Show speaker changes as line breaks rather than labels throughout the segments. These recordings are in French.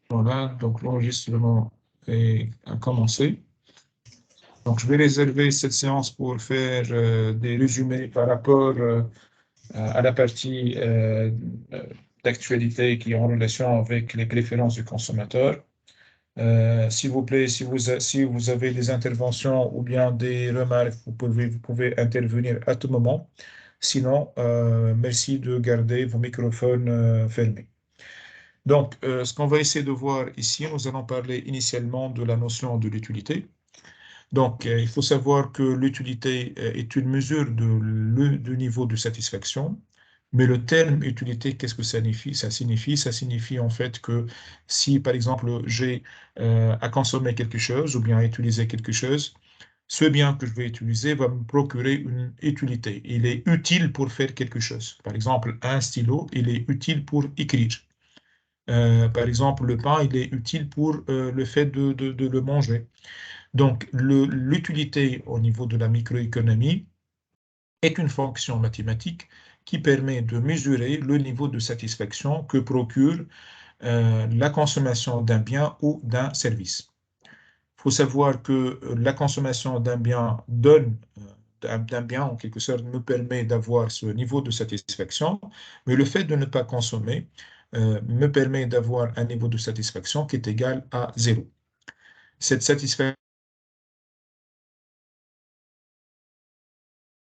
Voilà, donc l'enregistrement a commencé. Donc, je vais réserver cette séance pour faire des résumés par rapport à la partie d'actualité qui est en relation avec les préférences du consommateur. S'il vous plaît, si vous avez des interventions ou bien des remarques, vous pouvez intervenir à tout moment. Sinon, merci de garder vos microphones fermés. Donc, ce qu'on va essayer de voir ici, nous allons parler initialement de la notion de l'utilité. Donc, il faut savoir que l'utilité est une mesure de niveau de satisfaction. Mais le terme utilité, qu'est-ce que ça signifie? Ça signifie en fait que si, par exemple, j'ai à consommer quelque chose ou bien à utiliser quelque chose, ce bien que je vais utiliser va me procurer une utilité. Il est utile pour faire quelque chose. Par exemple, un stylo, il est utile pour écrire. Par exemple, le pain, il est utile pour le fait de le manger. Donc, l'utilité au niveau de la microéconomie est une fonction mathématique qui permet de mesurer le niveau de satisfaction que procure la consommation d'un bien ou d'un service. Il faut savoir que la consommation d'un bien d'un bien, en quelque sorte, me permet d'avoir ce niveau de satisfaction, mais le fait de ne pas consommer me permet d'avoir un niveau de satisfaction qui est égal à zéro. Cette satisfaction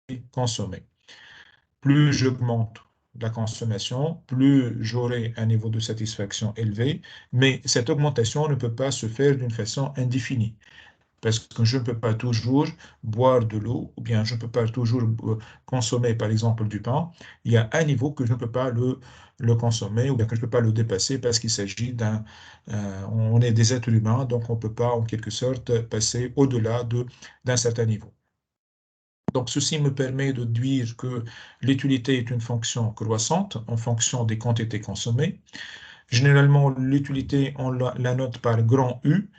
est consommée. Plus j'augmente la consommation, plus j'aurai un niveau de satisfaction élevé, mais cette augmentation ne peut pas se faire d'une façon indéfinie. Parce que je ne peux pas toujours boire de l'eau, ou bien je ne peux pas toujours consommer, par exemple, du pain. Il y a un niveau que je ne peux pas le consommer, ou bien que je ne peux pas le dépasser, parce qu'il s'agit on est des êtres humains, donc on ne peut pas, en quelque sorte, passer au-delà d'un certain niveau. Donc, ceci me permet de dire que l'utilité est une fonction croissante en fonction des quantités consommées. Généralement, l'utilité, on la note par grand U,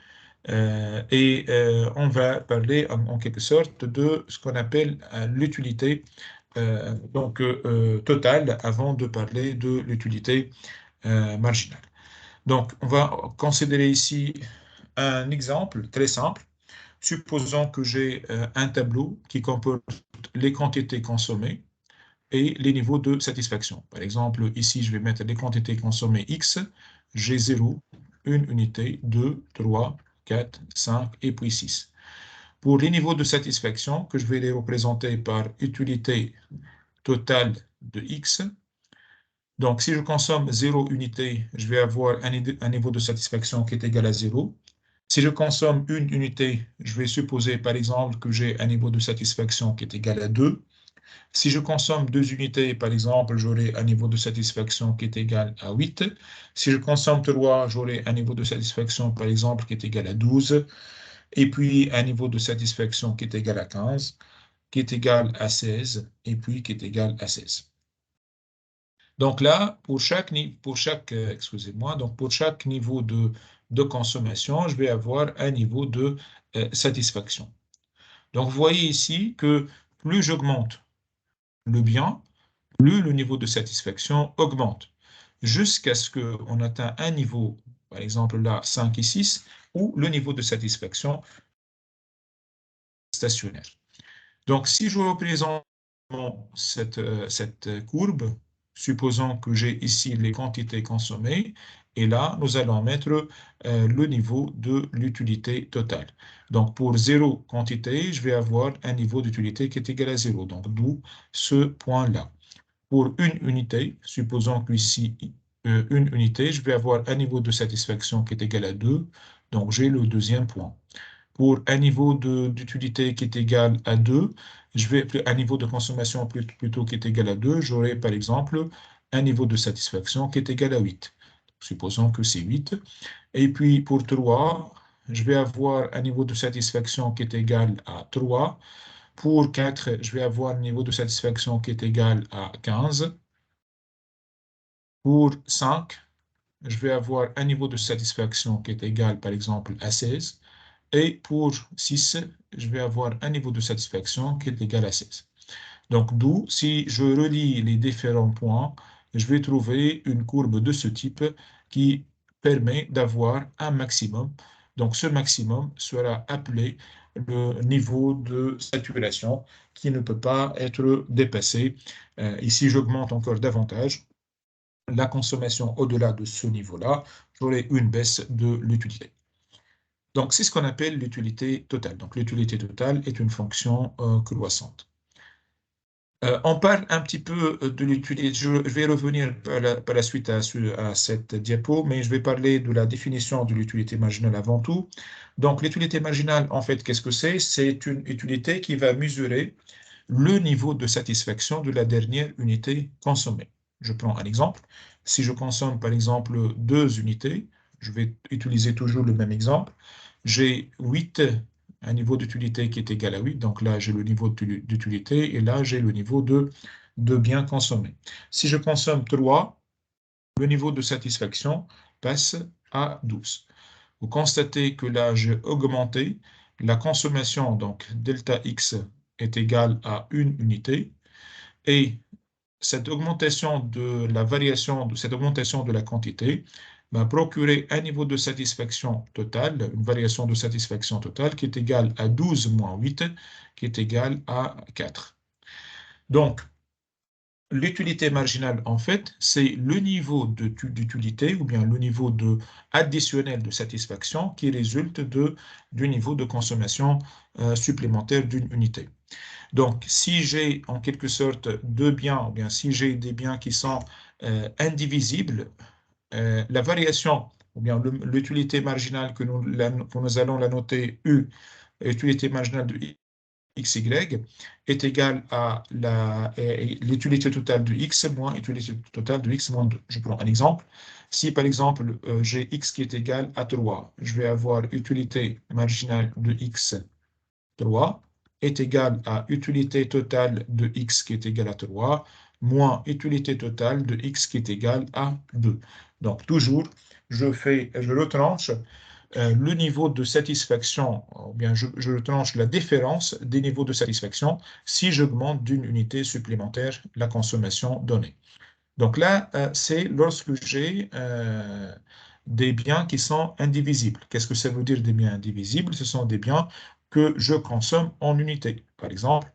on va parler en quelque sorte de ce qu'on appelle l'utilité totale avant de parler de l'utilité marginale. Donc, on va considérer ici un exemple très simple. Supposons que j'ai un tableau qui comporte les quantités consommées et les niveaux de satisfaction. Par exemple, ici, je vais mettre les quantités consommées X. J'ai 0, 1 unité, 2, 3, 4, 5 et puis 6. Pour les niveaux de satisfaction, que je vais les représenter par utilité totale de X, donc si je consomme 0 unité, je vais avoir un niveau de satisfaction qui est égal à 0. Si je consomme une unité, je vais supposer par exemple que j'ai un niveau de satisfaction qui est égal à 2. Si je consomme 2 unités, par exemple, j'aurai un niveau de satisfaction qui est égal à 8. Si je consomme 3, j'aurai un niveau de satisfaction, par exemple, qui est égal à 12. Et puis un niveau de satisfaction qui est égal à 15, qui est égal à 16, et puis qui est égal à 16. Donc là, excusez-moi, donc pour chaque niveau de consommation, je vais avoir un niveau de satisfaction. Donc vous voyez ici que plus j'augmente le bien, plus le niveau de satisfaction augmente, jusqu'à ce qu'on atteigne un niveau, par exemple là, 5 et 6, où le niveau de satisfaction est stationnaire. Donc, si je représente cette courbe, supposons que j'ai ici les quantités consommées, et là, nous allons mettre le niveau de l'utilité totale. Donc, pour 0 quantité, je vais avoir un niveau d'utilité qui est égal à 0. Donc, d'où ce point-là. Pour une unité, supposons qu'ici, une unité, je vais avoir un niveau de satisfaction qui est égal à 2. Donc, j'ai le deuxième point. Pour un niveau d'utilité qui est égal à 2, un niveau de consommation plutôt qui est égal à 2, j'aurai par exemple un niveau de satisfaction qui est égal à 8. Supposons que c'est 8. Et puis pour 3, je vais avoir un niveau de satisfaction qui est égal à 3. Pour 4, je vais avoir un niveau de satisfaction qui est égal à 15. Pour 5, je vais avoir un niveau de satisfaction qui est égal, par exemple, à 16. Et pour 6, je vais avoir un niveau de satisfaction qui est égal à 16. Donc, d'où, si je relie les différents points, je vais trouver une courbe de ce type qui permet d'avoir un maximum. Donc, ce maximum sera appelé le niveau de saturation qui ne peut pas être dépassé. Ici, j'augmente encore davantage la consommation au-delà de ce niveau-là, j'aurai une baisse de l'utilité. Donc, c'est ce qu'on appelle l'utilité totale. Donc, l'utilité totale est une fonction croissante. On parle un petit peu de l'utilité. Je vais revenir par la suite à cette diapo, mais je vais parler de la définition de l'utilité marginale avant tout. Donc, l'utilité marginale, en fait, qu'est-ce que c'est? C'est une utilité qui va mesurer le niveau de satisfaction de la dernière unité consommée. Je prends un exemple. Si je consomme, par exemple, 2 unités, je vais utiliser toujours le même exemple. J'ai 8, un niveau d'utilité qui est égal à 8. Donc là, j'ai le niveau d'utilité et là, j'ai le niveau de bien consommé. Si je consomme 3, le niveau de satisfaction passe à 12. Vous constatez que là, j'ai augmenté la consommation, donc delta X est égal à une unité, et cette augmentation de la variation, cette augmentation de la quantité m'a procuré un niveau de satisfaction totale, une variation de satisfaction totale qui est égale à 12 moins 8, qui est égale à 4. Donc, l'utilité marginale, en fait, c'est le niveau d'utilité ou bien le niveau additionnel de satisfaction qui résulte du niveau de consommation supplémentaire d'une unité. Donc, si j'ai en quelque sorte deux biens, ou bien si j'ai des biens qui sont indivisibles, la variation, ou bien l'utilité marginale que nous allons la noter U, l'utilité marginale de XY, est égale à l'utilité totale de X moins l'utilité totale de X moins 2. Je prends un exemple. Si par exemple j'ai X qui est égal à 3, je vais avoir utilité marginale de X 3 est égal à utilité totale de x qui est égal à 3 moins utilité totale de x qui est égal à 2. Donc toujours, je retranche le niveau de satisfaction, ou bien je retranche la différence des niveaux de satisfaction si j'augmente d'une unité supplémentaire la consommation donnée. Donc là, c'est lorsque j'ai des biens qui sont indivisibles. Qu'est-ce que ça veut dire des biens indivisibles? Ce sont des biens que je consomme en unités. Par exemple,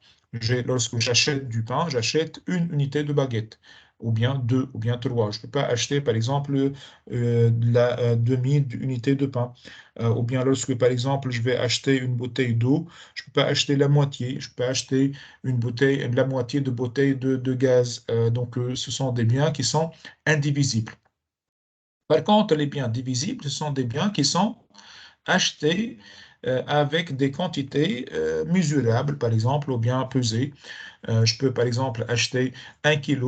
lorsque j'achète du pain, j'achète une unité de baguette, ou bien 2, ou bien 3. Je ne peux pas acheter, par exemple, demi unités de pain. Ou bien lorsque, par exemple, je vais acheter une bouteille d'eau, je ne peux pas acheter la moitié. Je peux acheter la moitié de bouteille de gaz. Donc, ce sont des biens qui sont indivisibles. Par contre, les biens divisibles, ce sont des biens qui sont achetés avec des quantités mesurables, par exemple, ou bien pesées. Je peux, par exemple, acheter 1 kg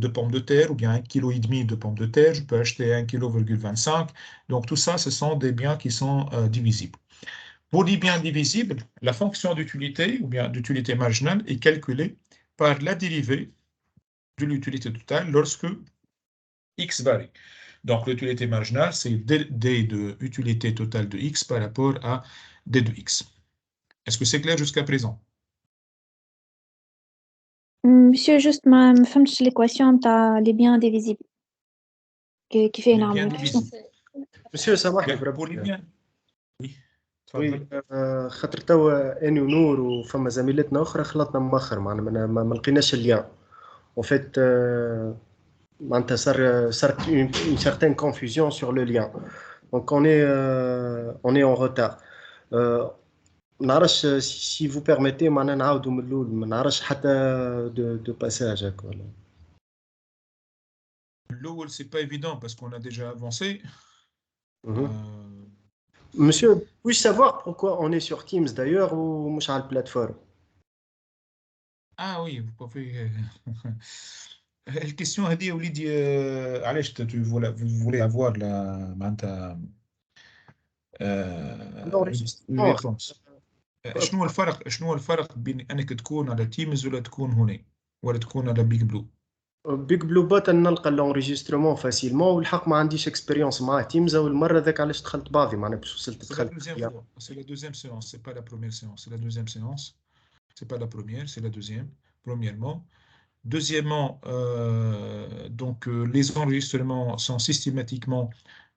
de pommes de terre ou bien 1,5 kg de pommes de terre. Je peux acheter 1,25 kg. Donc, tout ça, ce sont des biens qui sont divisibles. Pour les biens divisibles, la fonction d'utilité ou bien d'utilité marginale est calculée par la dérivée de l'utilité totale lorsque x varie. Donc l'utilité marginale, c'est d de utilité totale de x par rapport à d de x. Est-ce que c'est clair jusqu'à présent?
Monsieur, juste ما فهمتش l'équation تاع les biens indivisibles كيف
Les biens
نعمل شنو
divisibles.
مسيو سامحني
Bien, pour les
بربي.
biens, oui,
وي
تفضل.
خاطر توا اني ونور وفما زميلتنا اخرى خلطنا مؤخر معنا ما لقيناش اللين en fait معناتها صارت une certaine confusion sur le lien donc on est en retard ما نعرفش si vous permettez معنا نعاودوا من الاول ما نعرفش حتى de passage هكا ولا
L'eau, c'est pas évident parce qu'on a déjà avancé.
Monsieur, puis-je savoir pourquoi on est sur Teams d'ailleurs ou مش على plateforme?
Ah oui, vous pouvez. الكيستيون هذه وليدي علاش vous voulez avoir معناتها une
l'enregistrement
réponse. شنو الفرق بين انك تكون على تيمز ولا تكون هنا ولا تكون على بيج بلو؟
بيج بلو بوت نلقى الانريجسترمون فاسيلمون والحق ما عنديش اكسبيريونس مع تيمز اول مره ذاك علاش دخلت بعضي معناها باش وصلت
C'est la
دخلت
deuxième fois. C'est la deuxième séance. C'est pas la première séance. C'est la deuxième séance. C'est pas la première, c'est la deuxième. Premièrement. Deuxièmement, les enregistrements sont systématiquement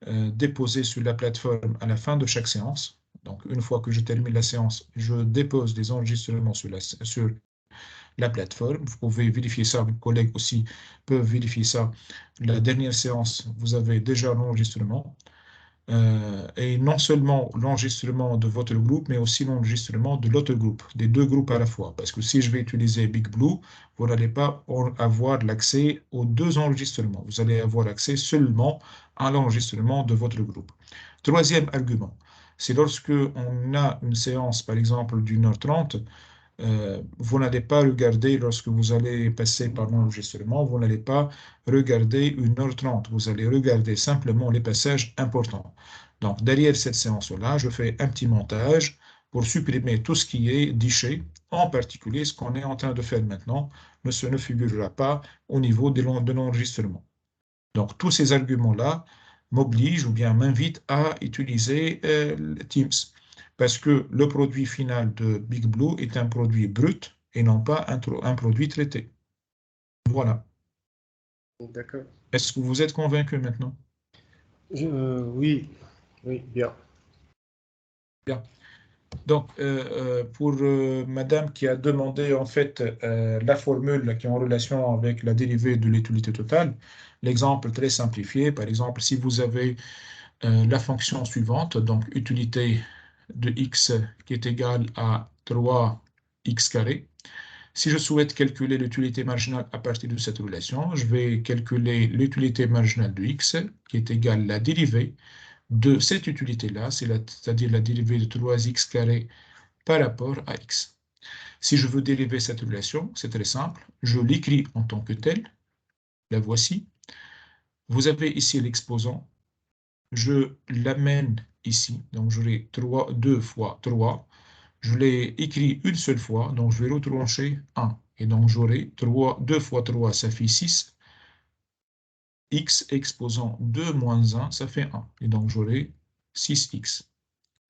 déposés sur la plateforme à la fin de chaque séance. Donc, une fois que je termine la séance, je dépose des enregistrements sur la plateforme. Vous pouvez vérifier ça, vos collègues aussi peuvent vérifier ça. La dernière séance, vous avez déjà l'enregistrement. Et non seulement l'enregistrement de votre groupe, mais aussi l'enregistrement de l'autre groupe, des deux groupes à la fois. Parce que si je vais utiliser Big Blue, vous n'allez pas avoir l'accès aux deux enregistrements. Vous allez avoir accès seulement à l'enregistrement de votre groupe. Troisième argument, c'est lorsque on a une séance, par exemple, d'1h30, vous n'allez pas regarder, lorsque vous allez passer par l'enregistrement, vous n'allez pas regarder 1h30, vous allez regarder simplement les passages importants. Donc, derrière cette séance-là, je fais un petit montage pour supprimer tout ce qui est diché, en particulier ce qu'on est en train de faire maintenant, ce ne figurera pas au niveau de l'enregistrement. Donc, tous ces arguments-là m'obligent ou bien m'invitent à utiliser Teams parce que le produit final de Big Blue est un produit brut et non pas un produit traité. Voilà.
D'accord.
Est-ce que vous êtes convaincu maintenant?
Oui, oui, bien.
Bien. Donc, pour madame qui a demandé en fait la formule qui est en relation avec la dérivée de l'utilité totale, l'exemple très simplifié, par exemple, si vous avez la fonction suivante, donc utilité de x qui est égale à 3x carré. Si je souhaite calculer l'utilité marginale à partir de cette relation, je vais calculer l'utilité marginale de x qui est égale à la dérivée de cette utilité-là, c'est-à-dire la dérivée de 3x carré par rapport à x. Si je veux dériver cette relation, c'est très simple, je l'écris en tant que telle, la voici. Vous avez ici l'exposant, je l'amène ici, donc j'aurai 2 fois 3, je l'ai écrit une seule fois, donc je vais retrancher 1, et donc j'aurai 2 fois 3, ça fait 6, x exposant 2 moins 1, ça fait 1, et donc j'aurai 6x.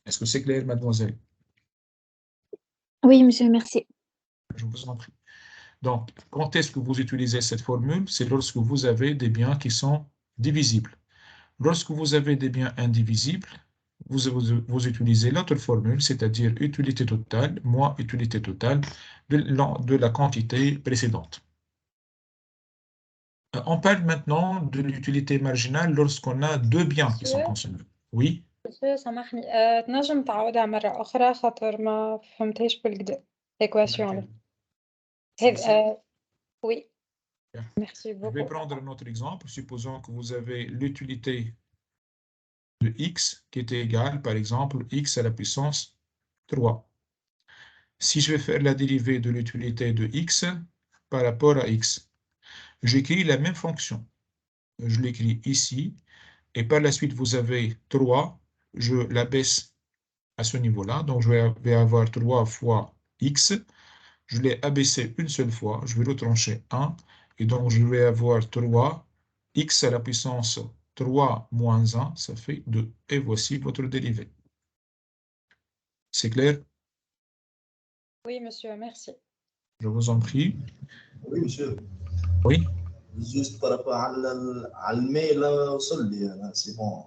Est-ce que c'est clair, mademoiselle?
Oui, monsieur, merci.
Je vous en prie. Donc, quand est-ce que vous utilisez cette formule? C'est lorsque vous avez des biens qui sont divisibles. Lorsque vous avez des biens indivisibles, vous utilisez l'autre formule, c'est-à-dire utilité totale moins utilité totale de la quantité précédente. On parle maintenant de l'utilité marginale lorsqu'on a deux biens qui sont consommés. Oui,
monsieur سامحني تنجم تعاودها مرة أخرى خاطر ما فهمتهاش بالكدا l'équation oui
Bien.
merci
Je vais
beaucoup
prendre un autre exemple. Supposons que vous avez l'utilité de x qui était égale, par exemple, x à la puissance 3. Si je vais faire la dérivée de l'utilité de x par rapport à x, j'écris la même fonction. Je l'écris ici, et par la suite, vous avez 3, je l'abaisse à ce niveau-là, donc je vais avoir 3 fois x, je l'ai abaissé une seule fois, je vais retrancher 1, et donc je vais avoir 3, x à la puissance 3 moins 1, ça fait 2. Et voici votre dérivée. C'est clair?
oui monsieur merci
Je vous en prie.
Oui, monsieur.
Oui?
Juste par rapport à le mail, c'est bon.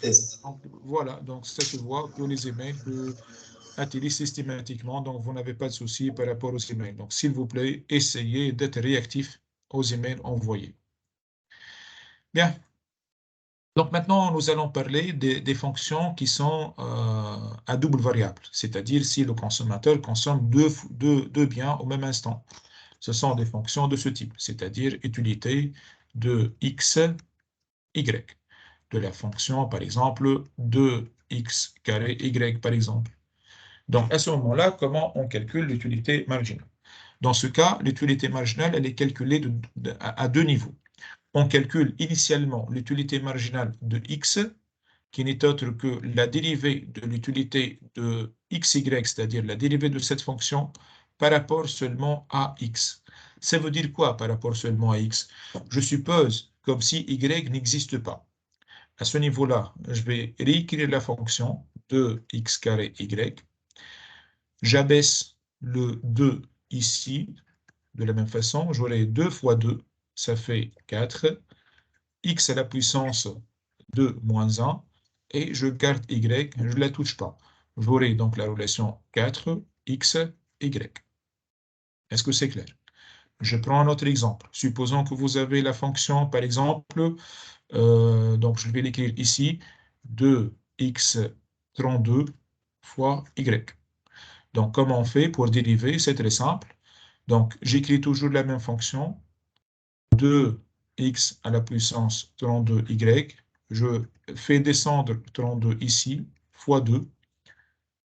Test.
Donc, voilà, donc ça se voit que les emails peuvent atterrir systématiquement, donc vous n'avez pas de souci par rapport aux emails. Donc, s'il vous plaît, essayez d'être réactif aux emails envoyés. Bien. Donc maintenant, nous allons parler des fonctions qui sont à double variable, c'est-à-dire si le consommateur consomme deux biens au même instant. Ce sont des fonctions de ce type, c'est-à-dire utilité de x, y, de la fonction, par exemple, de x carré y, par exemple. Donc à ce moment-là, comment on calcule l'utilité marginale? Dans ce cas, l'utilité marginale, elle est calculée à deux niveaux. On calcule initialement l'utilité marginale de x, qui n'est autre que la dérivée de l'utilité de xy, c'est-à-dire la dérivée de cette fonction par rapport seulement à x. Ça veut dire quoi par rapport seulement à x? Je suppose comme si y n'existe pas. À ce niveau-là, je vais réécrire la fonction de x carré y. J'abaisse le 2 ici, De la même façon, j'aurai 2 fois 2, ça fait 4. X à la puissance 2 moins 1. Et je garde Y, je ne la touche pas. J'aurai donc la relation 4x, Y. Est-ce que c'est clair? Je prends un autre exemple. Supposons que vous avez la fonction, par exemple, donc je vais l'écrire ici, 2x32 fois y. Donc, comment on fait pour dériver? C'est très simple. Donc, j'écris toujours la même fonction, 2x à la puissance 32y. Je fais descendre 32 ici, fois 2.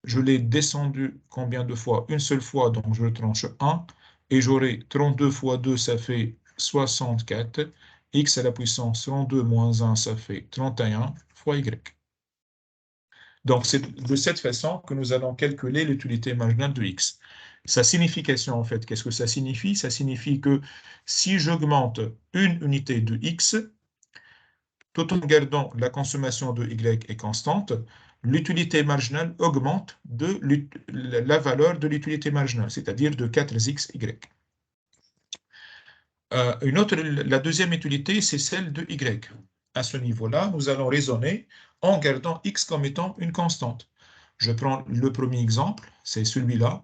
Je l'ai descendu combien de fois? Une seule fois, donc je tranche 1. Et j'aurai 32 fois 2, ça fait 64. X à la puissance 32 moins 1, ça fait 31 fois y. Donc, c'est de cette façon que nous allons calculer l'utilité marginale de x. Sa signification, en fait, qu'est-ce que ça signifie? Ça signifie que si j'augmente une unité de x, tout en gardant la consommation de y est constante, l'utilité marginale augmente de la valeur de l'utilité marginale, c'est-à-dire de 4xy. La deuxième utilité, c'est celle de y. À ce niveau-là, nous allons raisonner en gardant x comme étant une constante. Je prends le premier exemple, c'est celui-là.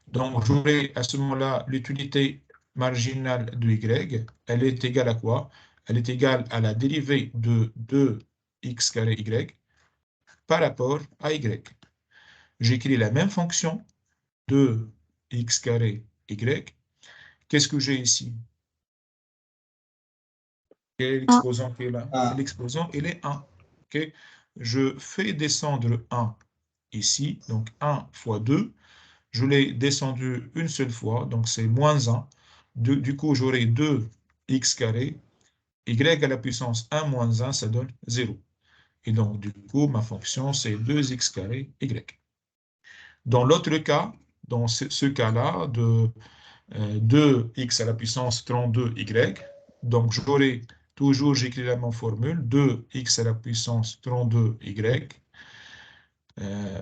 Donc, j'aurai à ce moment-là l'utilité marginale de y. Elle est égale à quoi? Elle est égale à la dérivée de 2x carré y par rapport à y. J'écris la même fonction, 2x carré y. Qu'est-ce que j'ai ici? Quel est l'exposant qui est là? L'exposant, il est 1. Okay? Je fais descendre 1 ici, donc 1 fois 2. Je l'ai descendu une seule fois, donc c'est moins 1. Du coup, j'aurai 2x carré. Y à la puissance 1 moins 1, ça donne 0. Et donc, du coup, ma fonction, c'est 2x carré y. Dans l'autre cas, dans ce cas-là, de 2x à la puissance 32y, donc j'aurai toujours, j'écris la même formule, 2x à la puissance 32y.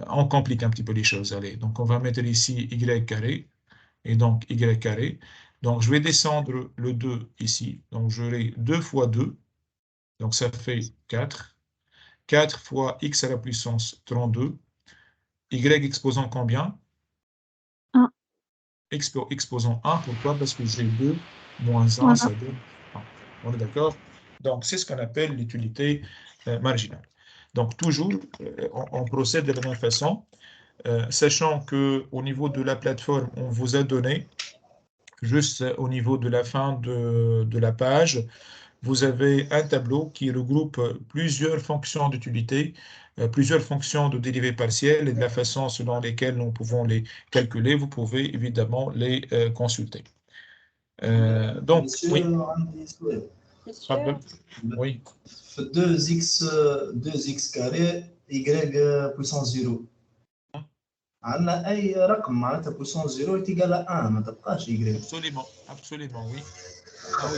On complique un petit peu les choses, allez. Donc, on va mettre ici y carré, et donc y carré. Donc, je vais descendre le 2 ici. Donc, j'aurai 2 fois 2, donc ça fait 4. 4 fois x à la puissance 32. Y exposant combien?
1.
Exposant 1. Pourquoi? Parce que j'ai 2 moins 1,
Voilà.
ça donne 1. On est d'accord? Donc, c'est ce qu'on appelle l'utilité marginale. Donc, toujours, on procède de la même façon, sachant qu'au niveau de la plateforme, on vous a donné, juste au niveau de la fin de la page, vous avez un tableau qui regroupe plusieurs fonctions d'utilité, plusieurs fonctions de dérivées partielles et de la façon selon laquelle nous pouvons les calculer. Vous pouvez évidemment les consulter. Donc,
Monsieur,
oui,
عندي سؤال.
pardon.
Monsieur,
Oui.
في 2x carré y puissance 0. عندنا اي رقم معناتها بويسون 0 يتيقال 1 ما تبقاش y.
Absolument, absolument, oui. Ah oui,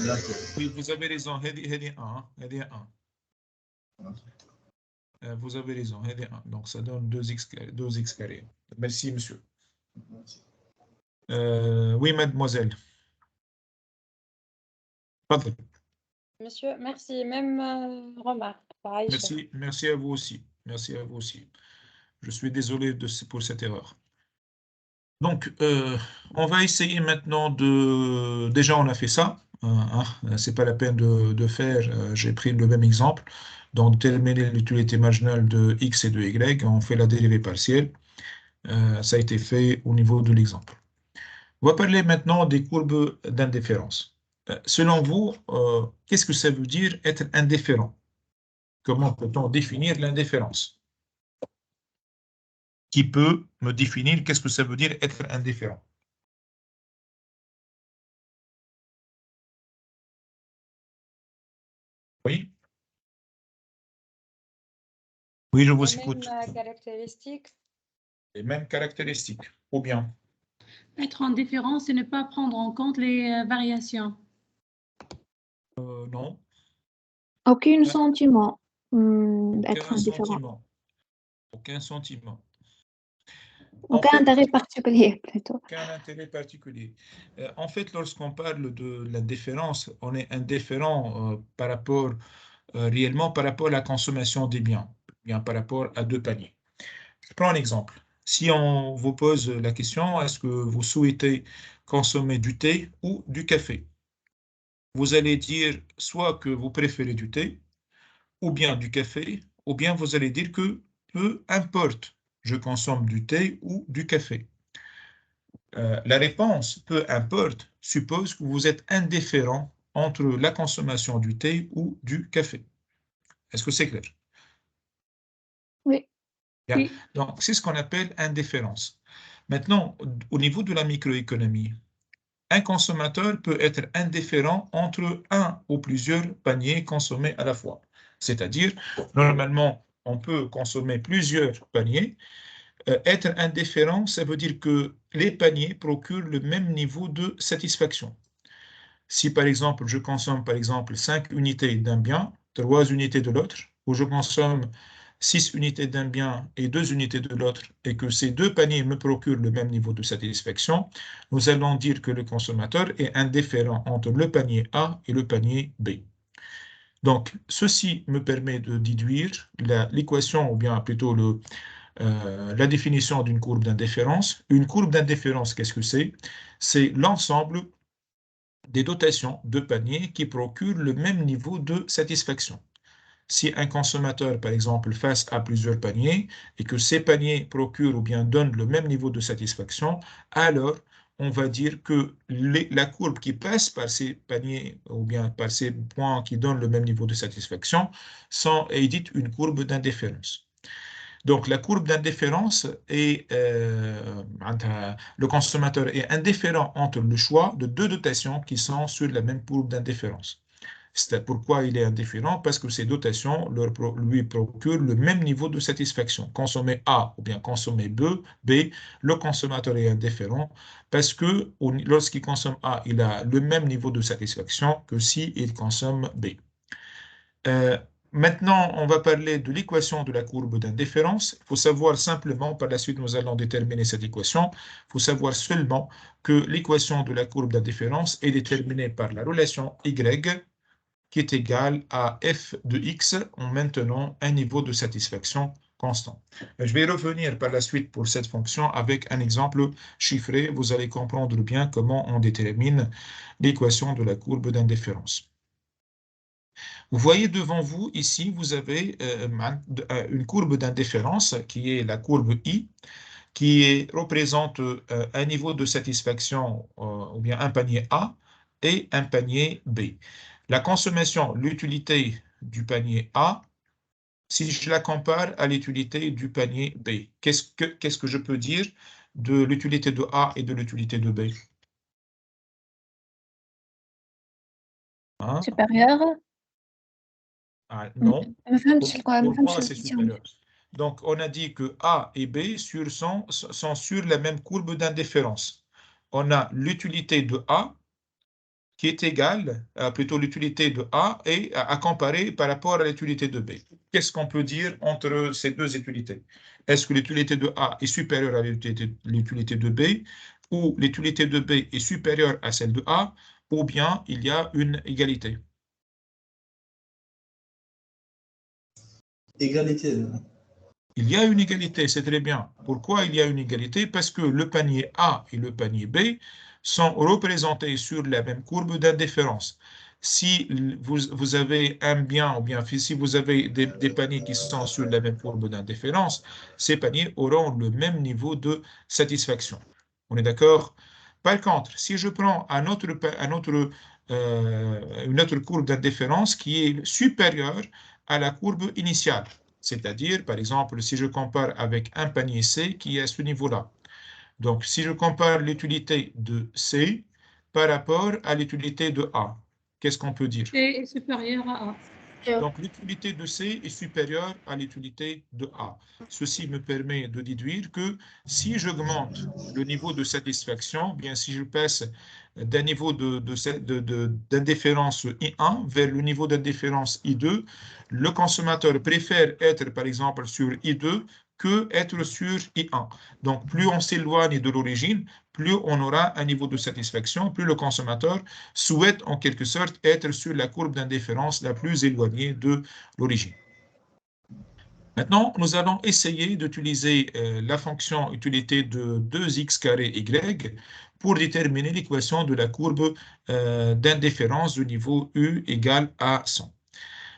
D'accord.
oui, vous avez raison. Headi 1, Headi 1. Vous avez raison, Headi 1. Donc, ça donne 2x carré. Merci, monsieur. Oui, mademoiselle. Pardon.
monsieur, merci. Même remarque. Pareil, chef.
Merci à vous aussi. Merci à vous aussi. Je suis désolé pour cette erreur. Donc, on va essayer maintenant de... Déjà, on a fait ça. C'est pas la peine de faire. J'ai pris le même exemple. Donc, déterminer l'utilité marginale de x et de y. On fait la dérivée partielle. Ça a été fait au niveau de l'exemple. On va parler maintenant des courbes d'indifférence. Selon vous, qu'est-ce que ça veut dire être indifférent? Comment peut-on définir l'indifférence? Qui peut me définir qu'est-ce que ça veut dire être indifférent? Oui? Oui, je vous
Les
écoute.
mêmes caractéristiques.
Les mêmes caractéristiques. Ou bien?
Être indifférent, c'est ne pas prendre en compte les variations.
Non.
Aucun sentiment d'être
Aucun
indifférent.
sentiment. Aucun sentiment.
Aucun intérêt particulier, plutôt.
Aucun intérêt particulier. En fait, lorsqu'on parle de la différence, on est indifférent par rapport, réellement par rapport à la consommation des biens, bien par rapport à deux paniers. Je prends un exemple. Si on vous pose la question, est-ce que vous souhaitez consommer du thé ou du café? Vous allez dire soit que vous préférez du thé, ou bien du café, ou bien vous allez dire que peu importe, je consomme du thé ou du café. La réponse peu importe suppose que vous êtes indifférent entre la consommation du thé ou du café. Est-ce que c'est clair?
Oui.
Bien.
Oui.
Donc, c'est ce qu'on appelle indifférence. Maintenant, au niveau de la microéconomie, un consommateur peut être indifférent entre un ou plusieurs paniers consommés à la fois. C'est-à-dire, normalement, on peut consommer plusieurs paniers. Être indifférent, ça veut dire que les paniers procurent le même niveau de satisfaction. Si par exemple, je consomme par exemple 5 unités d'un bien, 3 unités de l'autre, ou je consomme 6 unités d'un bien et 2 unités de l'autre, et que ces deux paniers me procurent le même niveau de satisfaction, nous allons dire que le consommateur est indifférent entre le panier A et le panier B. Donc, ceci me permet de déduire l'équation, ou bien plutôt la définition d'une courbe d'indifférence. Une courbe d'indifférence, qu'est-ce que c'est? C'est l'ensemble des dotations de paniers qui procurent le même niveau de satisfaction. Si un consommateur, par exemple, face à plusieurs paniers et que ces paniers procurent ou bien donnent le même niveau de satisfaction, alors on va dire que la courbe qui passe par ces paniers ou bien par ces points qui donnent le même niveau de satisfaction est dite une courbe d'indifférence. Donc, la courbe d'indifférence est, le consommateur est indifférent entre le choix de deux dotations qui sont sur la même courbe d'indifférence. C'est pourquoi il est indifférent, parce que ces dotations lui procurent le même niveau de satisfaction. Consommer A ou bien consommer B, le consommateur est indifférent parce que lorsqu'il consomme A, il a le même niveau de satisfaction que s'il consomme B. Maintenant, on va parler de l'équation de la courbe d'indifférence. Il faut savoir simplement, par la suite, nous allons déterminer cette équation. Il faut savoir seulement que l'équation de la courbe d'indifférence est déterminée par la relation Y qui est égale à f de x en maintenant un niveau de satisfaction constant. Je vais revenir par la suite pour cette fonction avec un exemple chiffré. Vous allez comprendre bien comment on détermine l'équation de la courbe d'indifférence. Vous voyez devant vous, ici, vous avez une courbe d'indifférence qui est la courbe I, qui représente un niveau de satisfaction, ou bien un panier A et un panier B. La consommation, l'utilité du panier A, si je la compare à l'utilité du panier B, qu'est-ce que je peux dire de l'utilité de A et de l'utilité de B? Hein?
Supérieur.
Non,
ما فهمتش
pour
ما فهمتش
moi c'est
الكويستيون.
supérieur. Donc on a dit que A et B sont sur la même courbe d'indifférence. On a l'utilité de A qui est égale, plutôt l'utilité de A et à comparer par rapport à l'utilité de B. Qu'est-ce qu'on peut dire entre ces deux utilités? Est-ce que l'utilité de A est supérieure à l'utilité de B, ou l'utilité de B est supérieure à celle de A, ou bien il y a une égalité?
Égalité.
Il y a une égalité, c'est très bien. Pourquoi il y a une égalité? Parce que le panier A et le panier B sont représentés sur la même courbe d'indifférence. Si vous avez un bien, ou bien si vous avez des paniers qui sont sur la même courbe d'indifférence, ces paniers auront le même niveau de satisfaction. On est d'accord? Par contre, si je prends une autre courbe d'indifférence qui est supérieure à la courbe initiale, c'est-à-dire, par exemple, si je compare avec un panier C qui est à ce niveau-là. Donc, si je compare l'utilité de C par rapport à l'utilité de A, qu'est-ce qu'on peut dire?
C est supérieur à A.
Donc, l'utilité de C est supérieure à l'utilité de A. Ceci me permet de déduire que si j'augmente le niveau de satisfaction, bien si je passe d'un niveau d'indifférence I1 vers le niveau d'indifférence I2, le consommateur préfère être, par exemple, sur I2 que être sur I1. Donc, plus on s'éloigne de l'origine, plus on aura un niveau de satisfaction, plus le consommateur souhaite en quelque sorte être sur la courbe d'indifférence la plus éloignée de l'origine. Maintenant, nous allons essayer d'utiliser la fonction utilité de 2x carré y pour déterminer l'équation de la courbe d'indifférence de niveau U égale à 100.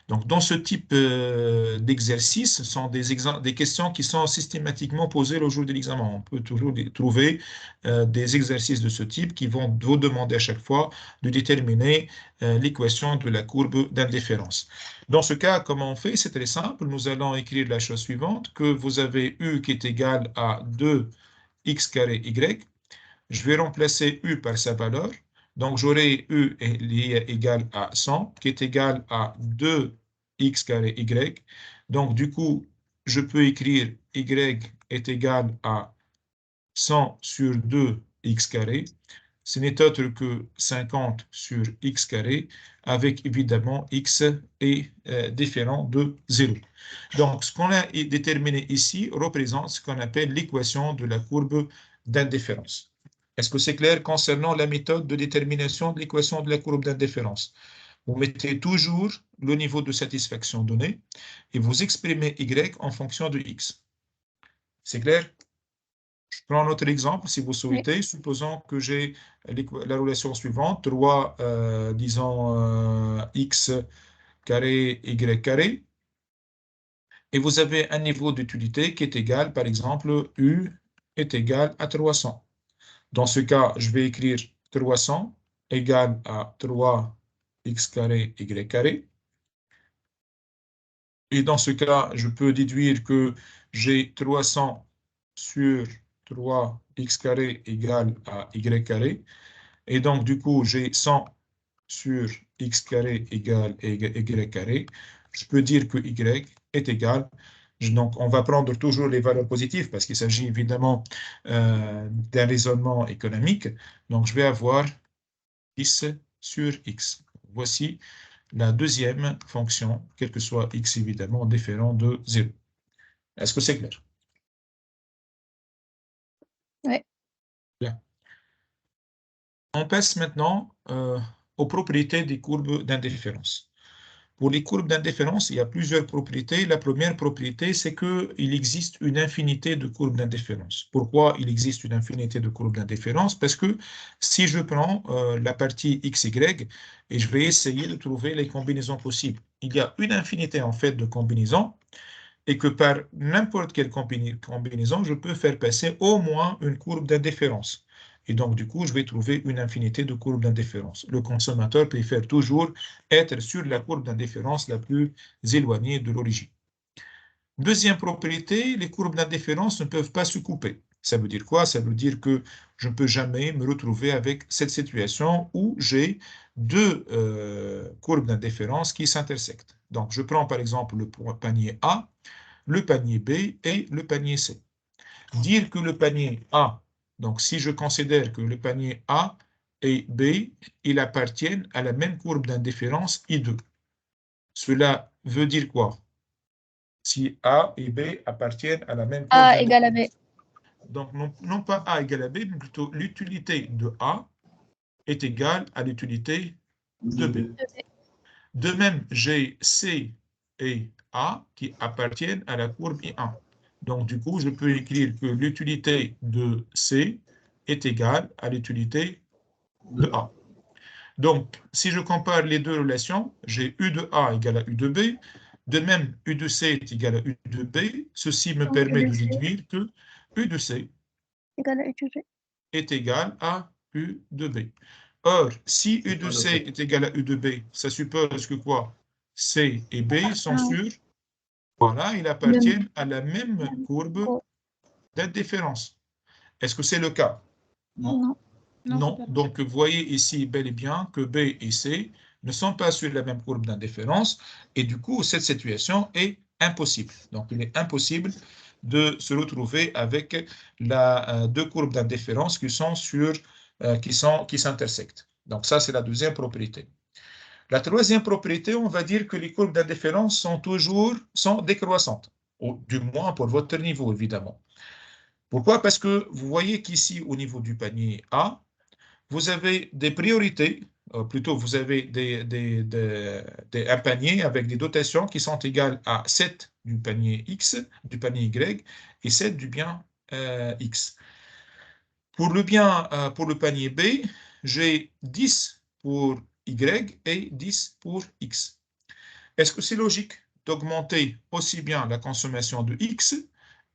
Donc, dans ce type d'exercice, ce sont des questions qui sont systématiquement posées le jour de l'examen. On peut toujours trouver des exercices de ce type qui vont vous demander à chaque fois de déterminer l'équation de la courbe d'indifférence. Dans ce cas, comment on fait? C'est très simple. Nous allons écrire la chose suivante, que vous avez U qui est égal à 2x carré y. Je vais remplacer U par sa valeur. Donc, j'aurai U égal à 100, qui est égal à 2x carré y. Donc, du coup, je peux écrire y est égal à 100 sur 2x carré. Ce n'est autre que 50 sur x carré, avec évidemment x est différent de 0. Donc, ce qu'on a déterminé ici représente ce qu'on appelle l'équation de la courbe d'indifférence. Est-ce que c'est clair concernant la méthode de détermination de l'équation de la courbe d'indifférence? Vous mettez toujours le niveau de satisfaction donné et vous exprimez y en fonction de x. C'est clair? Je prends un autre exemple, si vous souhaitez. Oui. Supposons que j'ai la relation suivante, 3, disons, x carré, y carré. Et vous avez un niveau d'utilité qui est égal, par exemple, U est égal à 300. Dans ce cas, je vais écrire 300 égale à 3x carré, y carré. Et dans ce cas, je peux déduire que j'ai 300 sur 3x carré égale à y carré. Et donc, du coup, j'ai 100 sur x carré égale à y carré. Je peux dire que y est égal. Donc, on va prendre toujours les valeurs positives parce qu'il s'agit évidemment d'un raisonnement économique. Donc, je vais avoir 10 sur x. Voici la deuxième fonction, quel que soit x évidemment différent de 0. Est-ce que c'est clair?
Oui.
Bien. On passe maintenant aux propriétés des courbes d'indifférence. Pour les courbes d'indifférence, il y a plusieurs propriétés. La première propriété, c'est qu'il existe une infinité de courbes d'indifférence. Pourquoi il existe une infinité de courbes d'indifférence? Parce que si je prends la partie xy et je vais essayer de trouver les combinaisons possibles, il y a une infinité en fait de combinaisons et que par n'importe quelle combinaison, je peux faire passer au moins une courbe d'indifférence. Et donc, du coup, je vais trouver une infinité de courbes d'indifférence. Le consommateur préfère toujours être sur la courbe d'indifférence la plus éloignée de l'origine. Deuxième propriété, les courbes d'indifférence ne peuvent pas se couper. Ça veut dire quoi? Ça veut dire que je ne peux jamais me retrouver avec cette situation où j'ai deux courbes d'indifférence qui s'intersectent. Donc, je prends par exemple le panier A, le panier B et le panier C. Dire que le panier A, donc si je considère que le panier A et B, ils appartiennent à la même courbe d'indifférence I2. Cela veut dire quoi? Si A et B appartiennent à la même courbe
A égale à B.
Donc, non pas A égale à B, mais plutôt l'utilité de A est égale à l'utilité de B. De même, j'ai C et A qui appartiennent à la courbe I1. Donc, du coup, je peux écrire que l'utilité de C est égale à l'utilité de A. Donc, si je compare les deux relations, j'ai U de A égale à U de B. De même, U de C est égal à U de B. Ceci me permet de déduire que U de C est égal à U de B. Or, si U de C est égal à U de B, ça suppose que quoi? C et B sont sur, voilà, ils appartiennent à la même courbe d'indifférence. Est-ce que c'est le cas?
Non.
Non. Donc, vous voyez ici bel et bien que B et C ne sont pas sur la même courbe d'indifférence et du coup, cette situation est impossible. Donc, il est impossible de se retrouver avec deux courbes d'indifférence qui s'intersectent. Donc, ça, c'est la deuxième propriété. La troisième propriété, on va dire que les courbes d'indifférence sont décroissantes. ou du moins pour votre niveau, évidemment. Pourquoi? Parce que vous voyez qu'ici, au niveau du panier A, vous avez des priorités, plutôt vous avez un panier avec des dotations qui sont égales à 7 du panier X, du panier Y, et 7 du bien X. Pour le panier B, j'ai 10 pour Y et 10 pour X. Est-ce que c'est logique d'augmenter aussi bien la consommation de X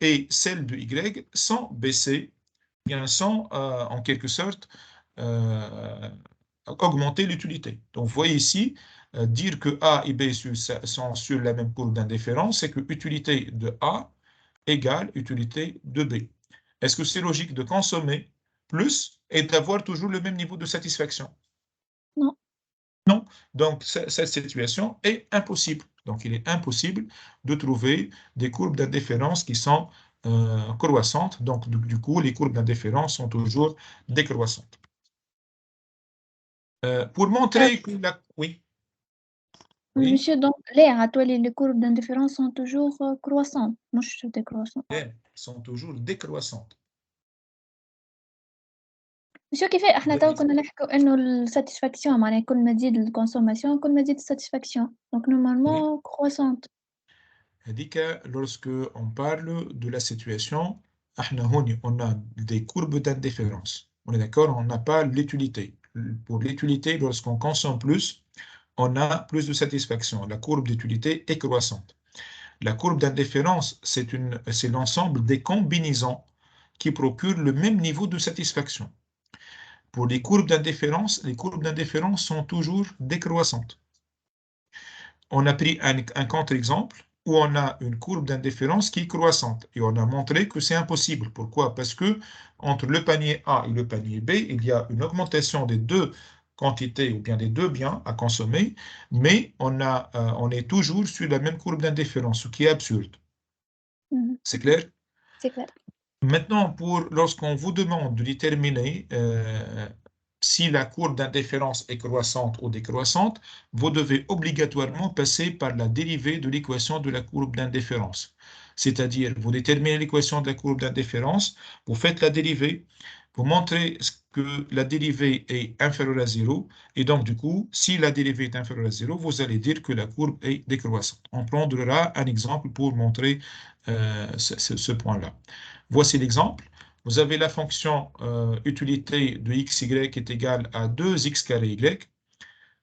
et celle de Y sans baisser, bien sans, en quelque sorte, augmenter l'utilité? Donc, vous voyez ici, dire que A et B sont sur la même courbe d'indifférence, c'est que utilité de A égale utilité de B. Est-ce que c'est logique de consommer plus et d'avoir toujours le même niveau de satisfaction?
Non.
Non. Donc, cette situation est impossible. Donc, il est impossible de trouver des courbes d'indifférence qui sont croissantes. Donc, du coup, les courbes d'indifférence sont toujours décroissantes. Pour montrer que la... Oui. Oui.
Monsieur, donc, les courbes d'indifférence sont toujours croissantes, مش décroissantes.
Elles sont toujours décroissantes.
monsieur كيف احنا تو كنا نحكوا انه الساتيسفاكسيون معناها كل ما تزيد الكونسوماسيون كل ما تزيد الساتيسفاكسيون donc normalement croissante.
Lorsque on parle de la situation, on a des courbes d'indifférence. On est d'accord? On n'a pas l'utilité. Pour l'utilité, lorsqu'on consomme plus, on a plus de satisfaction. La courbe d'utilité est croissante. La courbe d'indifférence, c'est l'ensemble des combinaisons qui procurent le même niveau de satisfaction. Pour les courbes d'indifférence sont toujours décroissantes. On a pris un contre-exemple où on a une courbe d'indifférence qui est croissante et on a montré que c'est impossible. Pourquoi? Parce que entre le panier A et le panier B, il y a une augmentation des deux quantités ou bien des deux biens à consommer, mais on est toujours sur la même courbe d'indifférence, ce qui est absurde. C'est clair?
C'est clair.
Maintenant, lorsqu'on vous demande de déterminer si la courbe d'indifférence est croissante ou décroissante, vous devez obligatoirement passer par la dérivée de l'équation de la courbe d'indifférence. C'est-à-dire, vous déterminez l'équation de la courbe d'indifférence, vous faites la dérivée, vous montrez que la dérivée est inférieure à 0, et donc du coup, si la dérivée est inférieure à 0, vous allez dire que la courbe est décroissante. On prendra un exemple pour montrer ce point-là. Voici l'exemple. Vous avez la fonction utilité de xy qui est égale à 2x carré y.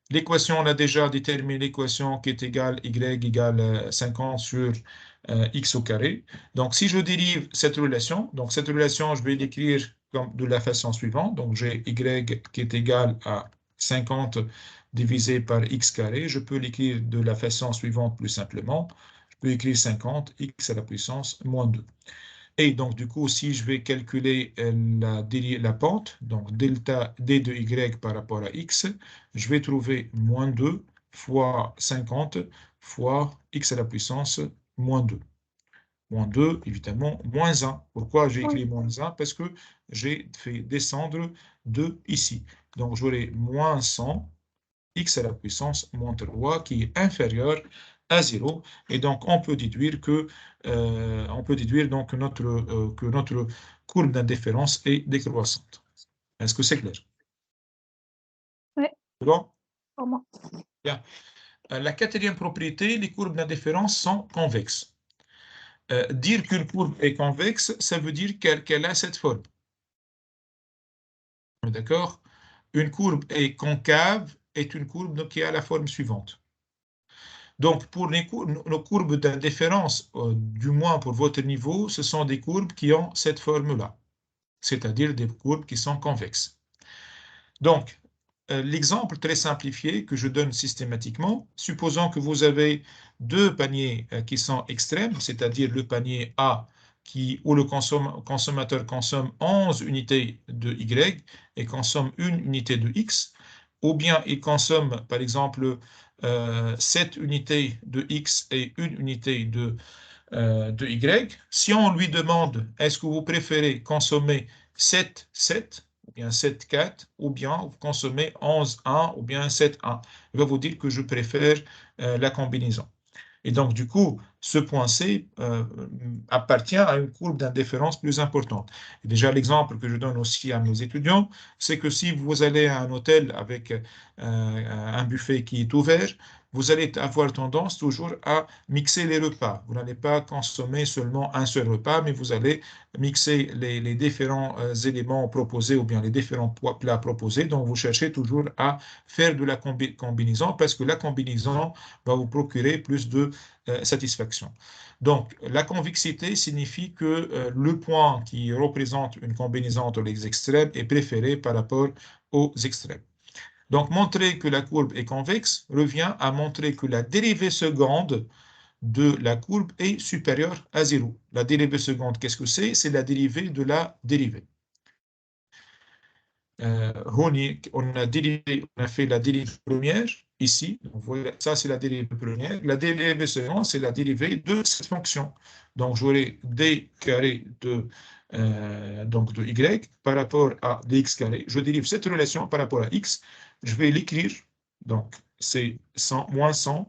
L'équation, on a déjà déterminé l'équation qui est égale y égale 50 sur x au carré. Donc, si je dérive cette relation, je vais l'écrire de la façon suivante. Donc, j'ai y qui est égal à 50 divisé par x carré. Je peux l'écrire de la façon suivante plus simplement. Je peux écrire 50 x à la puissance moins 2. Et donc, du coup, si je vais calculer la pente, donc delta d de y par rapport à x, je vais trouver moins 2 fois 50 fois x à la puissance moins 2. Moins 2, évidemment, moins 1. Pourquoi j'ai écrit moins 1? Parce que j'ai fait descendre 2 ici. Donc, j'aurai moins 100 x à la puissance moins 3 qui est inférieur à 0. Et donc, on peut déduire que, notre courbe d'indifférence est décroissante. Est-ce que c'est clair?
Oui.
C'est bon?
Pour moi.
Bien. La quatrième propriété, les courbes d'indifférence sont convexes. Dire qu'une courbe est convexe, ça veut dire qu'elle a cette forme. D'accord? Une courbe est concave est une courbe qui a la forme suivante. Donc, pour nos courbes d'indifférence, du moins pour votre niveau, ce sont des courbes qui ont cette forme-là, c'est-à-dire des courbes qui sont convexes. Donc, l'exemple très simplifié que je donne systématiquement, supposons que vous avez deux paniers qui sont extrêmes, c'est-à-dire le panier A où le consommateur consomme 11 unités de Y et consomme une unité de X, ou bien il consomme, par exemple, 7 unités de X et une unité de Y. Si on lui demande, est-ce que vous préférez consommer 7, 7, ou bien 7, 4, ou bien vous consommez 11, 1, ou bien 7, 1, il va vous dire que je préfère la combinaison. Et donc, du coup, ce point C appartient à une courbe d'indifférence plus importante. Et déjà, l'exemple que je donne aussi à mes étudiants, c'est que si vous allez à un hôtel avec un buffet qui est ouvert, vous allez avoir tendance toujours à mixer les repas. Vous n'allez pas consommer seulement un seul repas, mais vous allez mixer les différents éléments proposés ou bien les différents plats proposés. Donc, vous cherchez toujours à faire de la combinaison parce que la combinaison va vous procurer plus de satisfaction. Donc, la convexité signifie que le point qui représente une combinaison entre les extrêmes est préféré par rapport aux extrêmes. Donc, montrer que la courbe est convexe revient à montrer que la dérivée seconde de la courbe est supérieure à 0. La dérivée seconde, qu'est-ce que c'est? C'est la dérivée de la dérivée. On a fait la dérivée première ici. Donc, voilà, ça, c'est la dérivée première. La dérivée seconde, c'est la dérivée de cette fonction. Donc, j'aurai d carré donc de y par rapport à dx carré. Je dérive cette relation par rapport à x. Je vais l'écrire. Donc, c'est moins 100